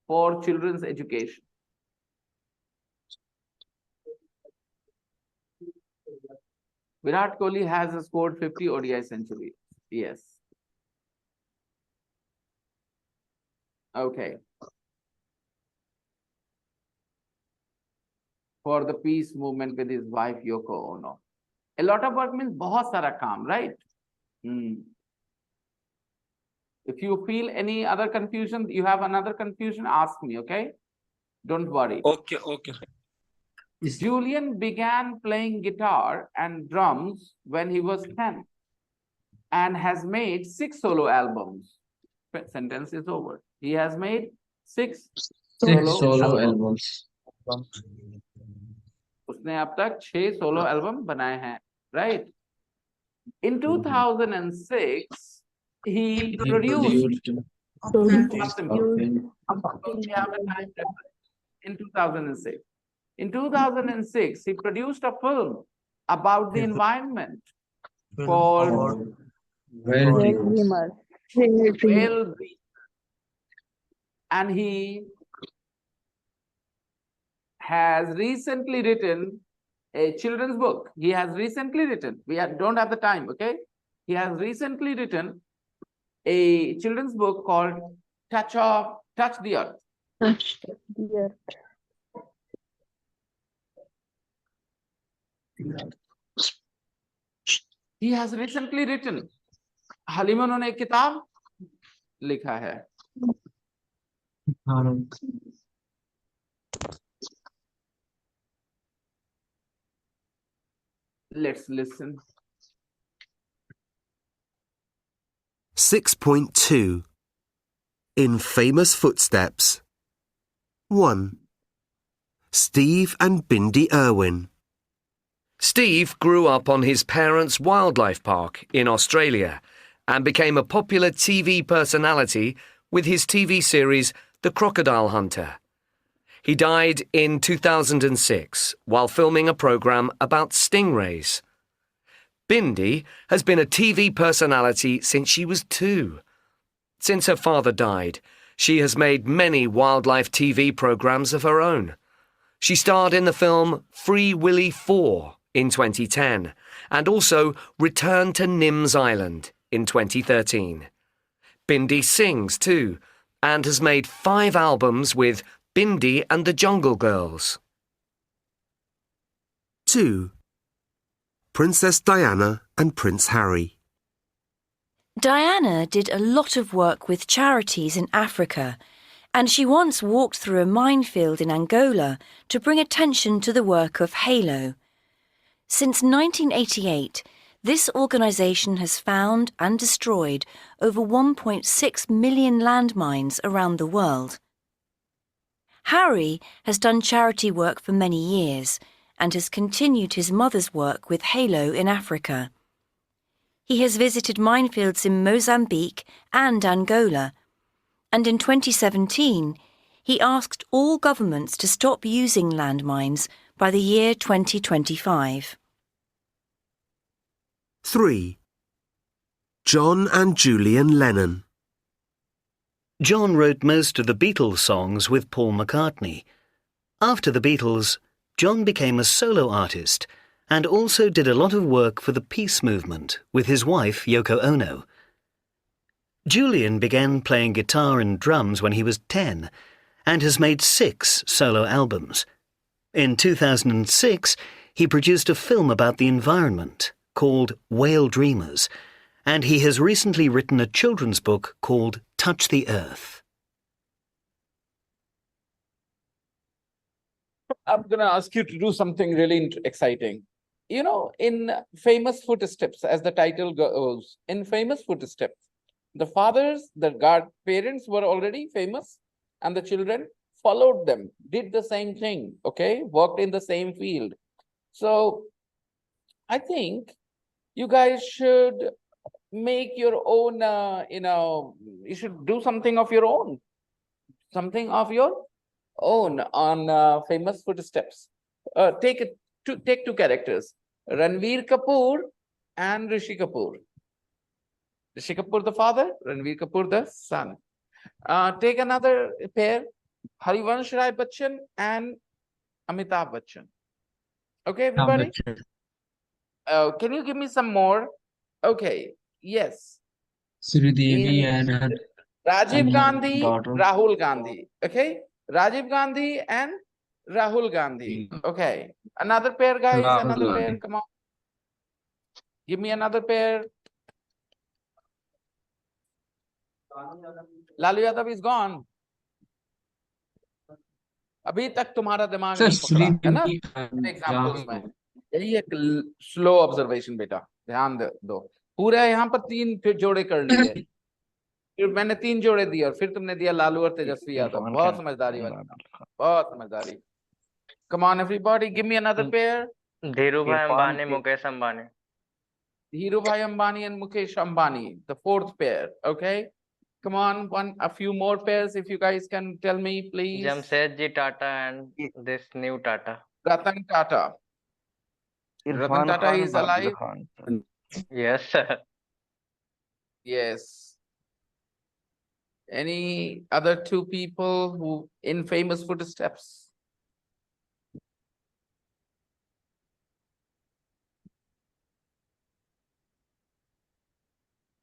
for children's education. Virat Kohli has scored 50 ODI centuries. Yes. Okay. For the peace movement with his wife Yoko Ono. A lot of work means bahut sara kaam, right? If you feel any other confusion, you have another confusion, ask me, okay? Don't worry. Okay. Julian began playing guitar and drums when he was 10 and has made 6 solo albums. Sentence is over. He has made 6 solo albums. उसने अब तक 6 solo album बनाए हैं, right? In 2006, he produced in 2006. In 2006, he produced a film about the environment called Dreamer. Well, and he has recently written a children's book. He has recently written, don't have the time, okay? He has recently written a children's book called Touch the Earth. Touch the Earth. He has recently written. हालिमा उन्होंने एक किताब लिखा है. Let's listen. 6.2 In Famous Footsteps. 1. Steve and Bindi Irwin. Steve grew up on his parents' wildlife park in Australia and became a popular TV personality with his TV series The Crocodile Hunter. He died in 2006 while filming a program about stingrays. Bindi has been a TV personality since she was 2. Since her father died, she has made many wildlife TV programs of her own. She starred in the film Free Willy 4 in 2010 and also returned to Nims Island in 2013. Bindi sings too and has made 5 albums with Bindi and the Jungle Girls. 2. Princess Diana and Prince Harry. Diana did a lot of work with charities in Africa, and she once walked through a minefield in Angola to bring attention to the work of HALO. Since 1988, this organisation has found and destroyed over 1.6 million landmines around the world. Harry has done charity work for many years and has continued his mother's work with HALO in Africa. He has visited minefields in Mozambique and Angola, and in 2017, he asked all governments to stop using landmines by the year 2025. 3. John and Julian Lennon. John wrote most of the Beatles songs with Paul McCartney. After the Beatles, John became a solo artist and also did a lot of work for the peace movement with his wife Yoko Ono. Julian began playing guitar and drums when he was 10 and has made 6 solo albums. In 2006, he produced a film about the environment called Whale Dreamers, and he has recently written a children's book called Touch the Earth. I'm going to ask you to do something really exciting. You know, in Famous Footsteps, as the title goes, in Famous Footsteps, the fathers, the parents were already famous, and the children followed them, did the same thing, okay? Worked in the same field. So I think you guys should make your own, you should do something of your own. Something of your own on Famous Footsteps. Take 2 characters, Ranveer Kapoor and Rishi Kapoor. Rishi Kapoor the father, Ranveer Kapoor the son. Take another pair, Harivansh Rai Bachchan and Amitabh Bachchan. Okay, everybody? Can you give me some more? Okay, yes. Sridevi and her Rajiv Gandhi, daughter. Rahul Gandhi. Okay, Rajiv Gandhi and Rahul Gandhi. Okay, another pair, guys. Rahul Another Gandhi. pair. Come on, give me another pair. Lalu Yadav is gone. अभी तक तुम्हारा दिमाग Sir, नहीं पकड़ा है ना Sridevi and examples में Rahul. यही एक स्लो ऑब्जर्वेशन बेटा ध्यान दो पूरा यहाँ पर 3 फिर जोड़े कर लिए फिर मैंने 3 जोड़े दिए और फिर तुमने दिया लालू और तेजस्वी यादव बहुत समझदारी वाली बहुत समझदारी come on everybody give me another pair Dhirubhai Ambani Mukesh Ambani Dhirubhai Ambani and Mukesh Ambani, the 4th pair. Okay, come on, a few more pairs if you guys can tell me, please. Jamshedji Tata and this new Tata. Ratan Tata. Ratan Tata is alive. Yes, sir. Yes. Any other 2 people who in Famous Footsteps?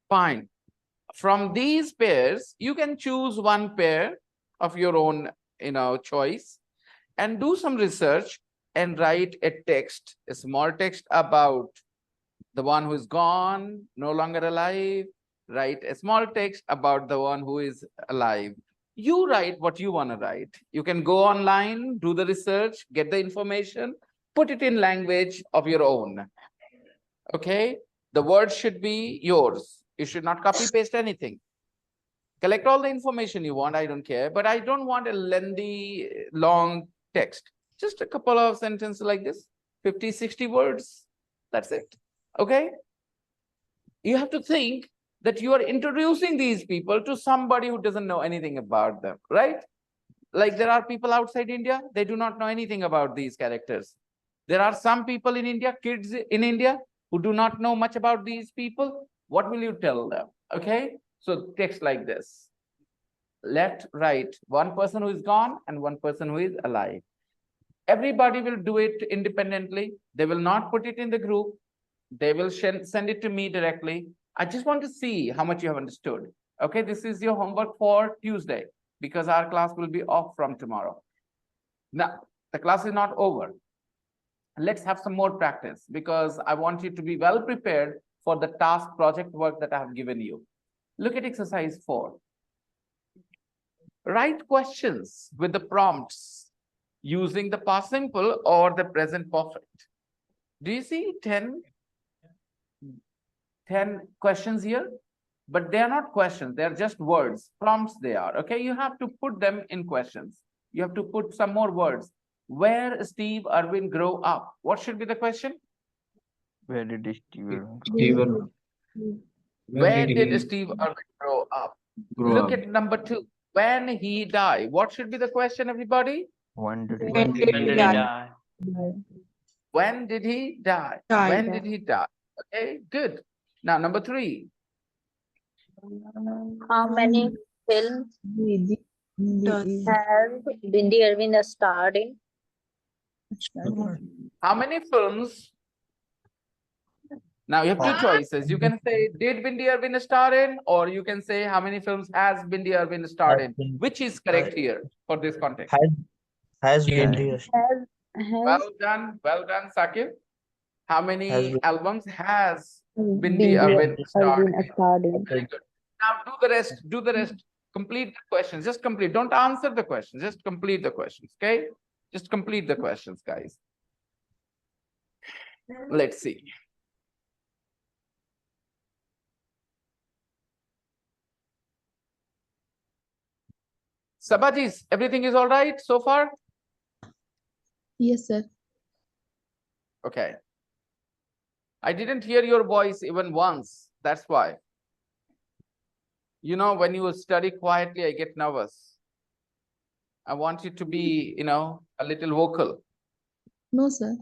Fine. From these pairs, you can choose 1 pair of your own, choice and do some research and write a text, a small text about the one who is gone, no longer alive. Write a small text about the one who is alive. You write what you want to write. You can go online, do the research, get the information, put it in language of your own. Okay? The word should be yours. You should not copy paste anything. Collect all the information you want. I don't care, but I don't want a lengthy, long text. Just a couple of sentences like this, 50, 60 words. That's it. Okay. You have to think that you are introducing these people to somebody who doesn't know anything about them, right? Like there are people outside India, they do not know anything about these characters. There are some people in India, kids in India, who do not know much about these people. What will you tell them? Okay, so text like this. Left, right, one person who is gone and one person who is alive. Everybody will do it independently. They will not put it in the group. They will send it to me directly. I just want to see how much you have understood. Okay, this is your homework for Tuesday because our class will be off from tomorrow. Now, the class is not over. Let's have some more practice because I want you to be well prepared for the task project work that I have given you. Look at exercise 4. Write questions with the prompts using the past simple or the present perfect. Do you see 10 questions here? But they are not questions, they are just words, prompts they are, okay? You have to put them in questions. You have to put some more words. Where Steve Irwin grow up? What should be the question? Where did Steve Steven. Where did Steve Irwin grow up? Grow Look up. at number 2. When he died. What should be the question, everybody? When did When did he die? When did he die? When did he die? Okay, good. Now, number 3. How many films has Bindi Irwin starred in? How many films? Now you have two choices. You can say, did Bindi Irwin star in? Or you can say, how many films has Bindi Irwin starred in? Which is correct here for this context? Has Bindi Well done, Sakib. How many albums has Bindi Bindi Irwin starred Irwin in? starred in. Very good. Now do the rest. Complete the questions. Just complete. Don't answer the questions. Just complete the questions. Okay? Just complete the questions, guys. Let's see. Sabajis, everything is all right so far? Yes, sir. Okay. I didn't hear your voice even once. That's why. You know, when you study quietly, I get nervous. I want you to be, a little vocal. No, sir.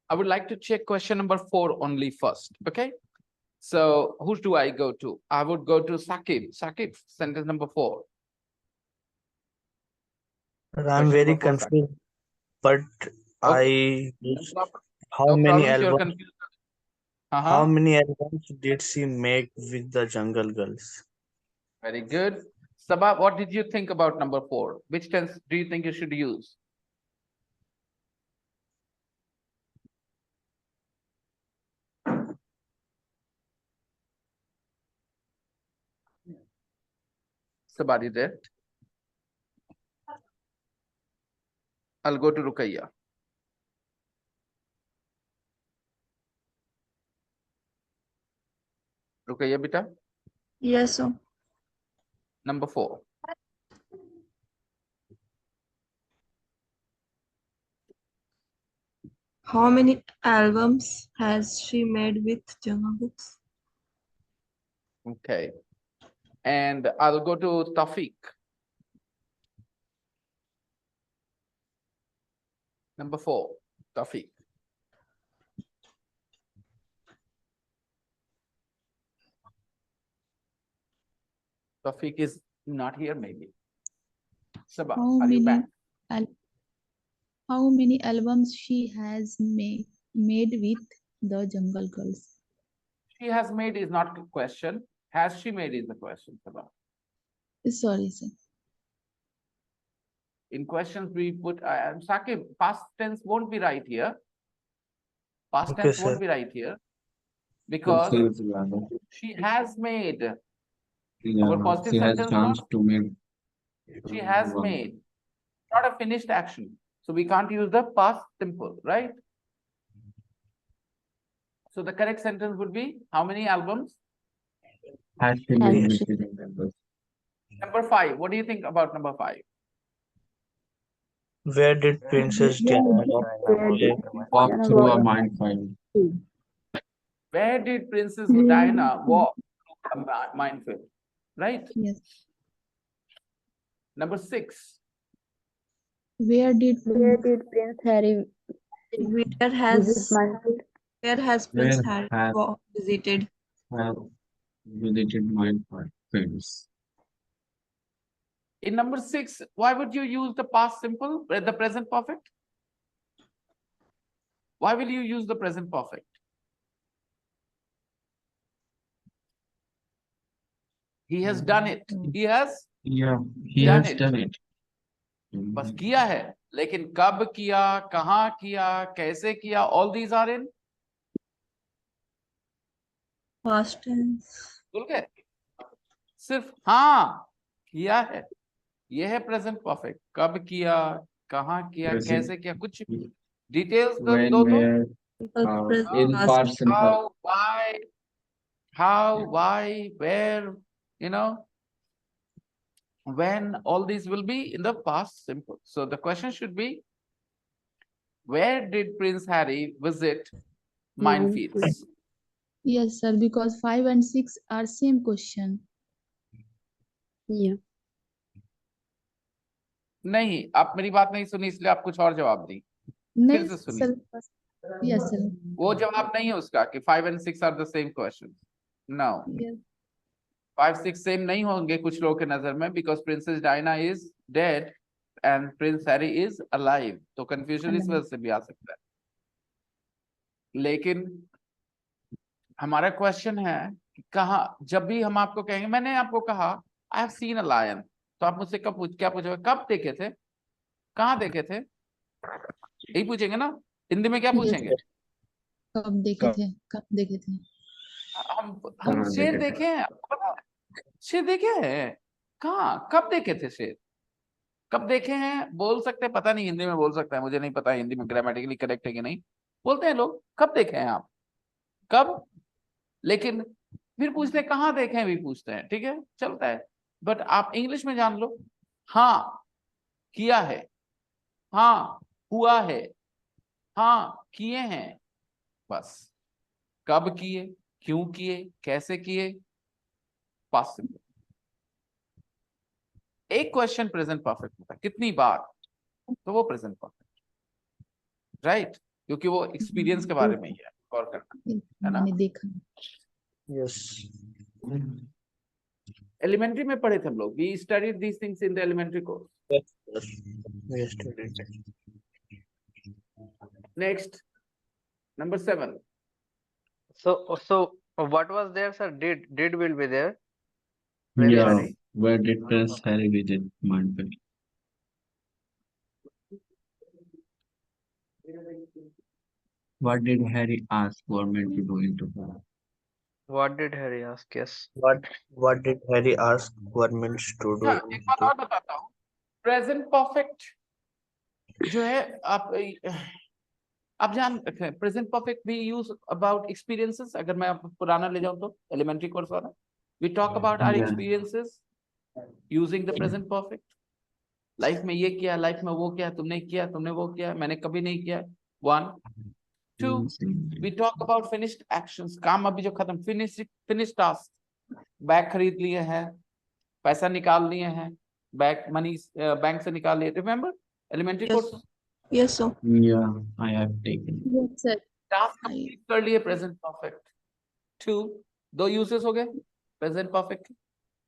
I would like to check question number 4 only first. Okay. So who do I go to? I would go to Sakib. Sakib, sentence number 4. I'm Question very number 4, Sakib. confused, but Okay. I No problem. how No many problem if you're albums confused. how many albums did she make with the Jungle Girls? Very good. Sabah, what did you think about number 4? Which tense do you think you should use? Sabah, there? I'll go to Rukaiya. Rukaiya, beta. Yes, sir. Number 4. How many albums has she made with Jungle Books? Okay. And I'll go to Tafiq. Number 4, Tafiq. Tafiq is not here, maybe. Sabah, How are you many back? how many albums she has made with the Jungle Girls? She has made is not a question. Has she made is the question, Sabah. Sorry, sir. In questions we put, Sakib, past tense won't be right here. Past Okay, tense sir. won't be right here because she has made. Our positive she has sentence chance was to make. she has one. made, not a finished action. So we can't use the past simple, right? So the correct sentence would be how many albums? Has she made with the members? Number 5. What do you think about number 5? Where did Princess Diana play? Walk through a minefield. Where did Princess Diana walk a minefield? Right? Yes. Number 6. Where did Prince Harry where visit Minefield? has Where Prince Harry has visited? visited minefields? In number 6, why would you use the past simple, the present perfect? Why will you use the present perfect? He has done it. He has Yeah, he done has it. done it. बस किया है, लेकिन कब किया, कहाँ किया, कैसे किया, all these are in Past tense. भूल गए? सिर्फ हाँ किया है, ये है प्रेजेंट परफेक्ट. कब किया, कहाँ किया, कैसे किया, कुछ डिटेल्स When, दो. where, in past simple. How, why, where, you know, when, all these will be in the past simple. So the question should be, where did Prince Harry visit minefields? Yes, sir, because 5 and 6 are same question. Yeah. नहीं, आप मेरी बात नहीं सुनी इसलिए आप कुछ और जवाब दी. फिर नहीं से सुनिए. सर. Yes, sir. वो जवाब नहीं है उसका कि 5 and 6 are the same question. No. Yes. 5, 6 same नहीं होंगे कुछ लोगों के नजर में because Princess Diana is dead and Prince Harry is alive. तो confusion इस वजह से भी आ सकता है. लेकिन हमारा क्वेश्चन है कि कहाँ, जब भी हम आपको कहेंगे, मैंने आपको कहा I have seen a lion, तो आप मुझसे क्या पूछोगे? कब देखे थे, कहाँ देखे थे, यही पूछेंगे ना. हिंदी में क्या पूछेंगे? कब देखे थे, कब देखे थे. हम शेर देखे हैं, आपको पता है? शेर देखे हैं कहाँ, कब देखे थे शेर, कब देखे हैं बोल सकते हैं, पता नहीं हिंदी में बोल सकता है, मुझे नहीं पता हिंदी में ग्रामेटिकली करेक्ट है कि नहीं. बोलते हैं लोग कब देखे हैं आप, कब. लेकिन फिर पूछते हैं कहाँ देखे हैं भी पूछते हैं, ठीक है, चलता है. बट आप इंग्लिश में जान लो, हाँ किया है, हाँ हुआ है, हाँ किए हैं, बस. कब किए, क्यों किए, कैसे किए, पास्ट सिंपल. एक क्वेश्चन प्रेजेंट परफेक्ट होता है, कितनी बार, तो वो प्रेजेंट परफेक्ट, राइट. क्योंकि वो एक्सपीरियंस के बारे में ही है, गौर करना है ना। मैंने देखा। Yes. एलिमेंट्री में पढ़े थे हम लोग, we studied these things in the elementary course. Yes. Yes. Next number 7. So what was there, sir? Did will be there? Yeah. Study. Where did Prince Harry visit Mountain? What did Harry ask government to do into that? What did Harry ask? Yes. What did Harry ask government to do? हाँ, एक बात और बताता हूँ, present perfect जो है आप जान रखें, present perfect we use about experiences. अगर मैं आप पुराना ले जाऊं तो एलिमेंट्री कोर्स वाला, we talk about our experiences using the present perfect. Life में ये किया, लाइफ में वो किया, तुमने किया, तुमने वो किया, मैंने कभी नहीं किया। 1 2 we talk about finished actions, काम अभी जो खत्म, फिनिश्ड टास्क। बैग खरीद लिए हैं, पैसा निकाल लिए हैं, बैग मनी बैंक से निकाल लिए, remember elementary course. Yes, sir. Yeah, I have taken. Yes, sir. Task complete कर लिए, प्रेजेंट परफेक्ट। 2 दो यूजेस हो गए present perfect.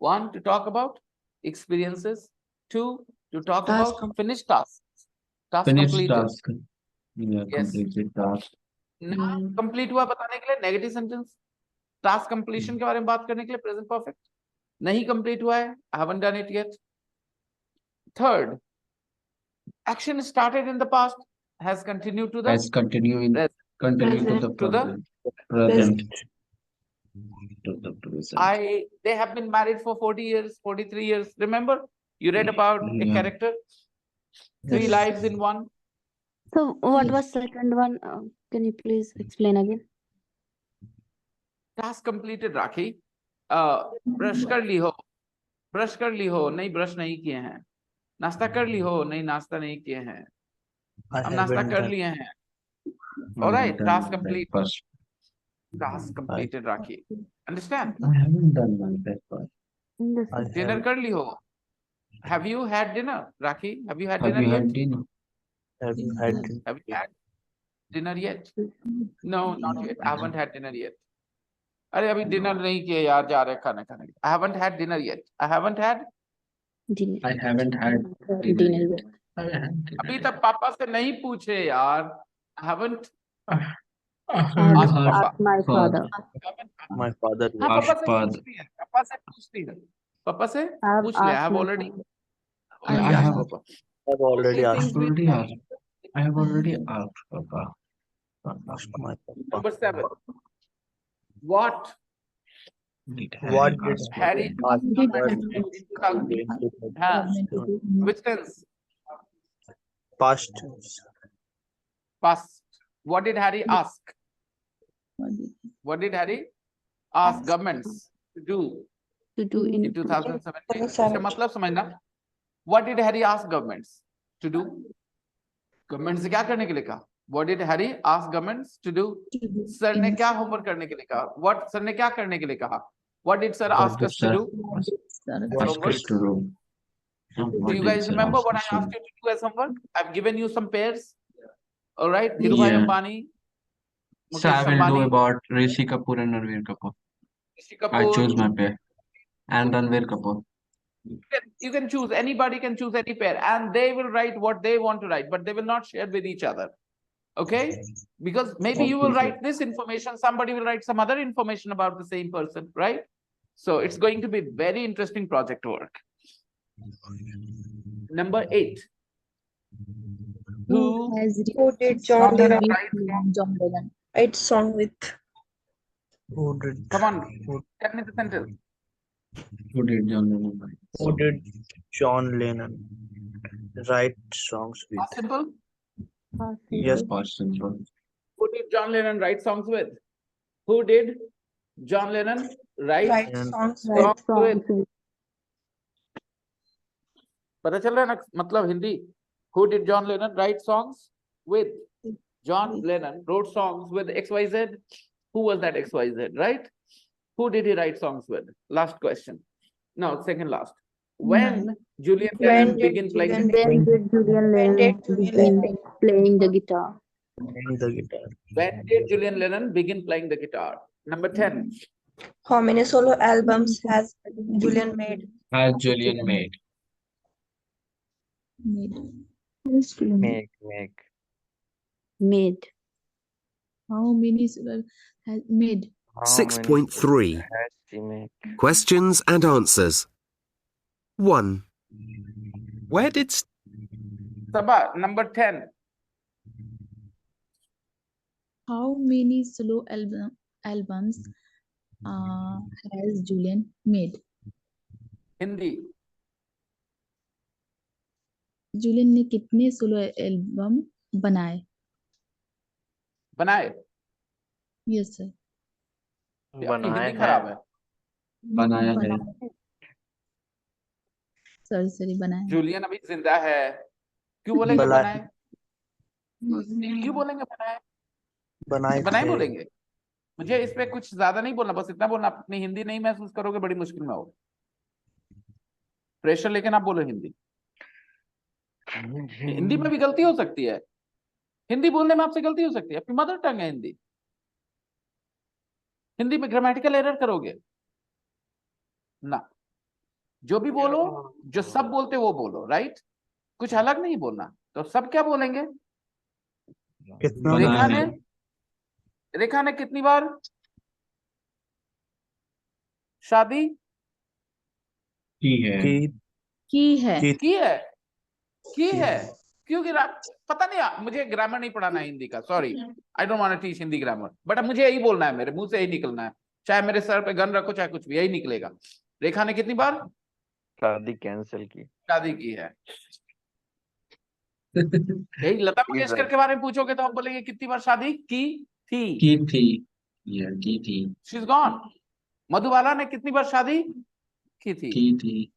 1 to talk about experiences, 2 to talk about finished task, task Finished completed. task. Yeah, completed task. Complete हुआ बताने के लिए negative sentence, task completion के बारे में बात करने के लिए प्रेजेंट परफेक्ट। नहीं कंप्लीट हुआ है, I haven't done it yet. Third, action started in the past has continued to the Has continued in continue to the to the present. To the present. they have been married for 40 years, 43 years. Remember, you read about a character, 3 lives in one. So what was second one? Can you please explain again? Task completed, rakhi. Brush कर ली हो, brush कर ली हो, नहीं brush नहीं किए हैं। नाश्ता कर ली हो, नहीं नाश्ता नहीं किए हैं। हम नाश्ता कर लिए हैं। Alright, task complete. Task completed, Rakhi. Understand? I haven't done my breakfast. Dinner कर ली हो। Have you had dinner, Rakhi? Have you had Have dinner you yet? had dinner? Have you had dinner yet? No, not yet. I haven't had dinner yet. अरे अभी dinner नहीं किए यार, जा रहे खाना खाने। I haven't had dinner yet. I haven't had Dinner. I haven't had Dinner dinner. yet. I haven't dinner अभी yet. तक पापा से नहीं पूछे यार। I haven't I I asked have पापा। asked my father. my father? हाँ, पापा से Ashpad. पूछती है, पापा से पूछती है, पापा से I have पूछ ले। I asked have my already father. I asked have पापा। I've already Three asked. things we already asked. I have already asked Papa. Asked my Number papa. 7. What Did What Harry did ask Harry ask asked government in 2000? हाँ, which tense? past tense? Past. What did Harry ask? What did Harry ask governments to do To do in 2017? इसका मतलब समझना। What did Harry ask governments to do? Government से क्या करने के लिए कहा? What did Harry ask governments to do? Sir ने क्या होमवर्क करने के लिए कहा? What सर ने क्या करने के लिए कहा? What did sir ask us to do? Ask us to do. Do you guys remember what I asked you to do as homework? I've given you some pairs. All right, Dhirubhai Yeah. Ambani, So I Mukesh will do Ambani, about Rishi Kapoor and Ranveer Kapoor. Rishi I Kapoor. choose my pair. And Ranveer Kapoor. You can choose, anybody can choose any pair, and they will write what they want to write, but they will not share with each other. Okay? Because maybe you will write this information, somebody will write some other information about the same person, right? So it's going to be very interesting project work. Number 8. Who did John John Lennon Lennon write? John Lennon? Right song with. Who did? Come on, tell me the sentence. Who did John Lennon write? Who did John Lennon write songs with? Past simple. Yes. Past simple. Who did John Lennon write songs with? Who did John Lennon write songs with? पता चल रहा है ना मतलब Hindi? Who did John Lennon write songs with? John Lennon wrote songs with XYZ. Who was that XYZ, right? Who did he write songs with? Last question. No, second last. When Julian Lennon began playing When did Julian Lennon begin playing the guitar? Playing the guitar. When did Julian Lennon begin playing the guitar? Number 10. How many solo albums has Julian made? Has Julian made? Made. Make. Made. How many solo has made? How many 6.3 has she made? Questions and answers. 1. Where did Sabah, number 10. How many solo albums has Julian made? Hindi. Julian ने कितने solo album बनाए? बनाए? Yes sir. आपकी हिंदी खराब है। बनाया है। Sorry बनाए। जूलियन अभी जिंदा है। क्यों बोलेंगे बनाए? क्यों बोलेंगे बनाए? बनाए बोलेंगे। मुझे इस पे कुछ ज्यादा नहीं बोलना, बस इतना बोलना, अपनी हिंदी नहीं महसूस करोगे बड़ी मुश्किल में हो। प्रेशर लेके ना बोलो हिंदी। हिंदी में भी गलती हो सकती है, हिंदी बोलने में आपसे गलती हो सकती है, अपनी मदर टंग है हिंदी। हिंदी में ग्रामेटिकल एरर करोगे ना। जो भी बोलो, जो सब बोलते वो बोलो, राइट? कुछ अलग नहीं बोलना। तो सब क्या बोलेंगे? रेखा ने कितनी बार शादी की है। क्यों गिरा? पता नहीं, मुझे ग्रामर नहीं पढ़ाना है हिंदी का, sorry, I don't want to teach Hindi grammar, but अब मुझे यही बोलना है, मेरे मुंह से यही निकलना है, चाहे मेरे सर पे गन रखो चाहे कुछ भी, यही निकलेगा। रेखा ने कितनी बार शादी कैंसिल की? शादी की है। यही लता मंगेशकर के बारे में पूछोगे तो हम बोलेंगे कितनी बार शादी की थी। She is gone. मधुबाला ने कितनी बार शादी की थी।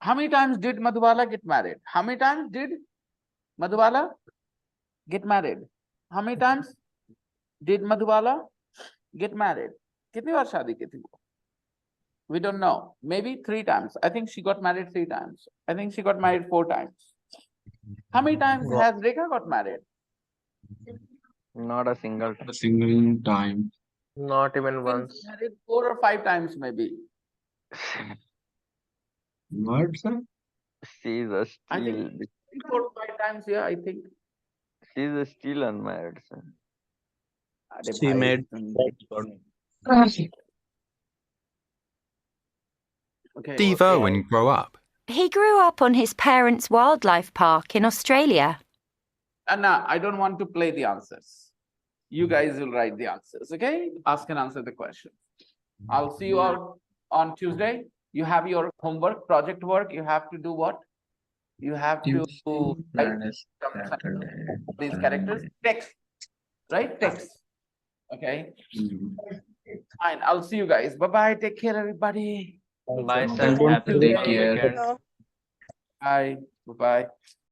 How many times did Madhubala get married? How many times did Madhubala get married? How many times did Madhubala get married? कितनी बार शादी की थी वो? We don't know. Maybe 3 times. I think she got married 3 times. I think she got married 4 times. How many times has Rekha got married? Not a single time. A single time. Not even once. Married 4 or 5 times maybe. What, sir? She's a I still. think 4 or 5 times, yeah, I think. She's a still unmarried, sir. She made. Okay. Steve Irwin grow up? He grew up on his parents' wildlife park in Australia. Anna, I don't want to play the answers. You guys will write the answers, okay? Ask and answer the question. I'll see you out on Tuesday. You have your homework, project work. You have to do what? You have to write these characters. Text, right? Text. Okay. Fine. I'll see you guys. Bye-bye. Take care, everybody. Bye, sir. Take Happy care. weekend. Bye. Bye-bye.